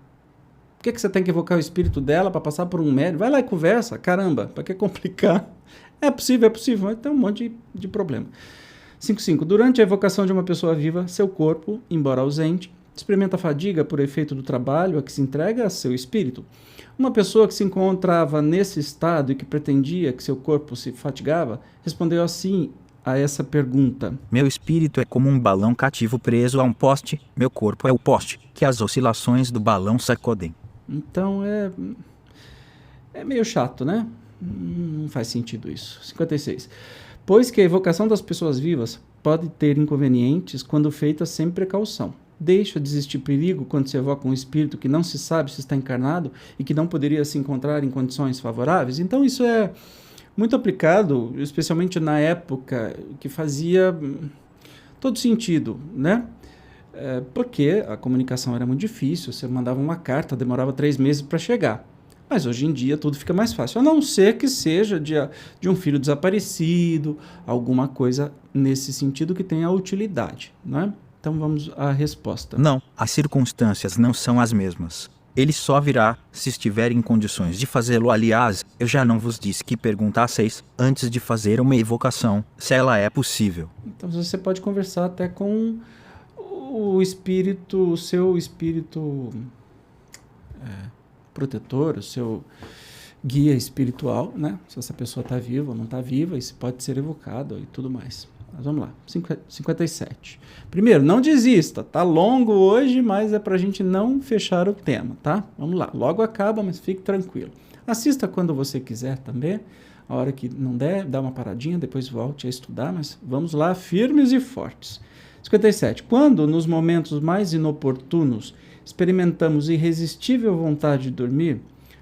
Por que você tem que evocar o espírito dela para passar por um médium? Vai lá e conversa. Caramba, para que complicar? É possível, mas tem um monte de problema. 5.5. Durante a evocação de uma pessoa viva, seu corpo, embora ausente, experimenta fadiga por efeito do trabalho a que se entrega a seu espírito. Uma pessoa que se encontrava nesse estado e que pretendia que seu corpo se fatigava, respondeu assim a essa pergunta: meu espírito é como um balão cativo preso a um poste, meu corpo é o poste, que as oscilações do balão sacodem. Então é meio chato, né? Não faz sentido isso. 56. Pois que a evocação das pessoas vivas pode ter inconvenientes quando feita sem precaução. Deixa de existir perigo quando se evoca um espírito que não se sabe se está encarnado e que não poderia se encontrar em condições favoráveis. Então isso é muito aplicado, especialmente na época, que fazia todo sentido, né? Porque a comunicação era muito difícil, você mandava uma carta, demorava 3 meses para chegar. Mas hoje em dia tudo fica mais fácil, a não ser que seja de um filho desaparecido, alguma coisa nesse sentido que tenha utilidade, né? Então vamos à resposta. Não, as circunstâncias não são as mesmas. Ele só virá, se estiver em condições de fazê-lo. Aliás, eu já não vos disse que perguntasseis, antes de fazer uma evocação, se ela é possível. Então você pode conversar até com o espírito, o seu espírito protetor, o seu guia espiritual, né? Se essa pessoa está viva ou não está viva, isso pode ser evocado e tudo mais. Mas vamos lá, 57. Primeiro, não desista, tá longo hoje, mas é pra gente não fechar o tema, tá? Vamos lá, logo acaba, mas fique tranquilo. Assista quando você quiser também, a hora que não der, dá uma paradinha, depois volte a estudar, mas vamos lá, firmes e fortes. 57. Quando, nos momentos mais inoportunos, experimentamos irresistível vontade de dormir,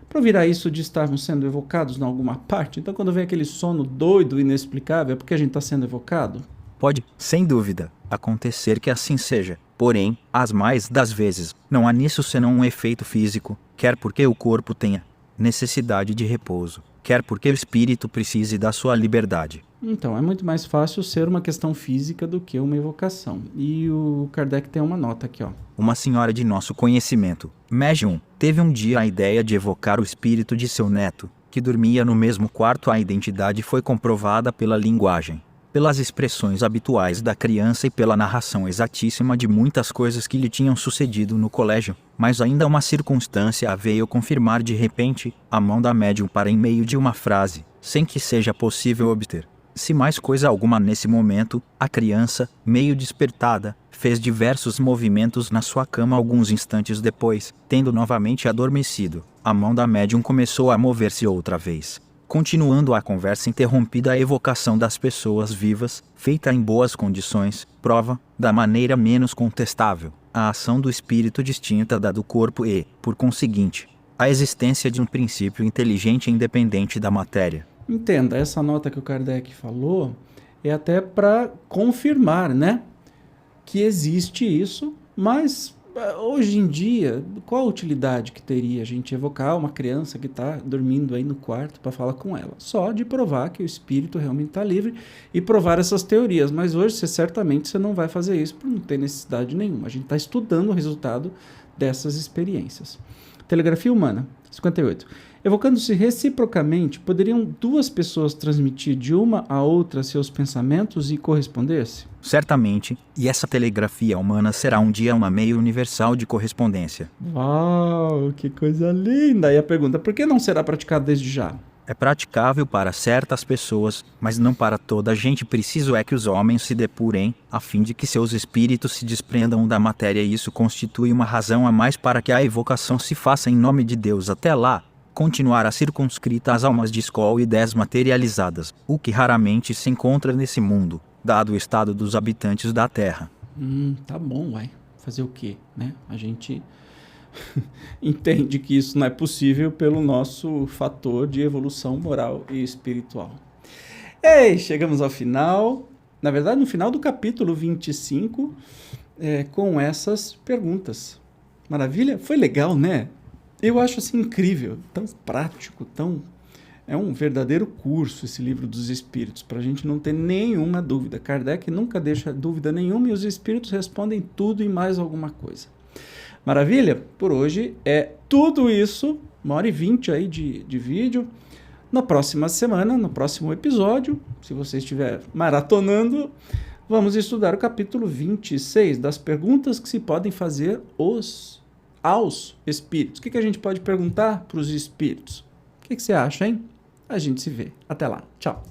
provirá isso de estarmos sendo evocados em alguma parte? Então, quando vem aquele sono doido, inexplicável, é porque a gente está sendo evocado? Pode, sem dúvida, acontecer que assim seja. Porém, as mais das vezes, não há nisso senão um efeito físico, quer porque o corpo tenha necessidade de repouso, quer porque o espírito precise da sua liberdade. Então, é muito mais fácil ser uma questão física do que uma evocação. E o Kardec tem uma nota aqui, ó. Uma senhora de nosso conhecimento, médium, teve um dia a ideia de evocar o espírito de seu neto, que dormia no mesmo quarto. A identidade foi comprovada pela linguagem, pelas expressões habituais da criança e pela narração exatíssima de muitas coisas que lhe tinham sucedido no colégio. Mas ainda uma circunstância a veio confirmar de repente a mão da médium para em meio de uma frase, sem que seja possível obter se mais coisa alguma. Nesse momento, a criança, meio despertada, fez diversos movimentos na sua cama. Alguns instantes depois, tendo novamente adormecido, a mão da médium começou a mover-se outra vez, continuando a conversa interrompida. A evocação das pessoas vivas, feita em boas condições, prova, da maneira menos contestável, a ação do espírito distinta da do corpo e, por conseguinte, a existência de um princípio inteligente independente da matéria. Entenda, essa nota que o Kardec falou é até para confirmar, né, que existe isso, mas hoje em dia, qual a utilidade que teria a gente evocar uma criança que está dormindo aí no quarto para falar com ela? Só de provar que o espírito realmente está livre e provar essas teorias, mas hoje certamente você não vai fazer isso por não ter necessidade nenhuma. A gente está estudando o resultado dessas experiências. Telegrafia humana, 58. Evocando-se reciprocamente, poderiam 2 pessoas transmitir de uma a outra seus pensamentos e corresponder-se? Certamente, e essa telegrafia humana será um dia uma meio universal de correspondência. Uau, que coisa linda! E a pergunta, por que não será praticada desde já? É praticável para certas pessoas, mas não para toda a gente. Preciso é que os homens se depurem, a fim de que seus espíritos se desprendam da matéria, e isso constitui uma razão a mais para que a evocação se faça em nome de Deus. Até lá, continuará circunscrita às almas de escola e desmaterializadas, o que raramente se encontra nesse mundo, dado o estado dos habitantes da Terra. Tá bom, uai. Fazer o quê, né? A gente entende que isso não é possível pelo nosso fator de evolução moral e espiritual. Ei, chegamos ao final, na verdade no final do capítulo 25, com essas perguntas. Maravilha? Foi legal, né? Eu acho assim incrível, tão prático, é um verdadeiro curso esse livro dos espíritos, para a gente não ter nenhuma dúvida. Kardec nunca deixa dúvida nenhuma e os espíritos respondem tudo e mais alguma coisa. Maravilha? Por hoje é tudo isso, 1h20 aí de vídeo. Na próxima semana, no próximo episódio, se você estiver maratonando, vamos estudar o capítulo 26 das perguntas que se podem fazer aos espíritos. O que a gente pode perguntar para os espíritos? O que você acha, hein? A gente se vê. Até lá. Tchau.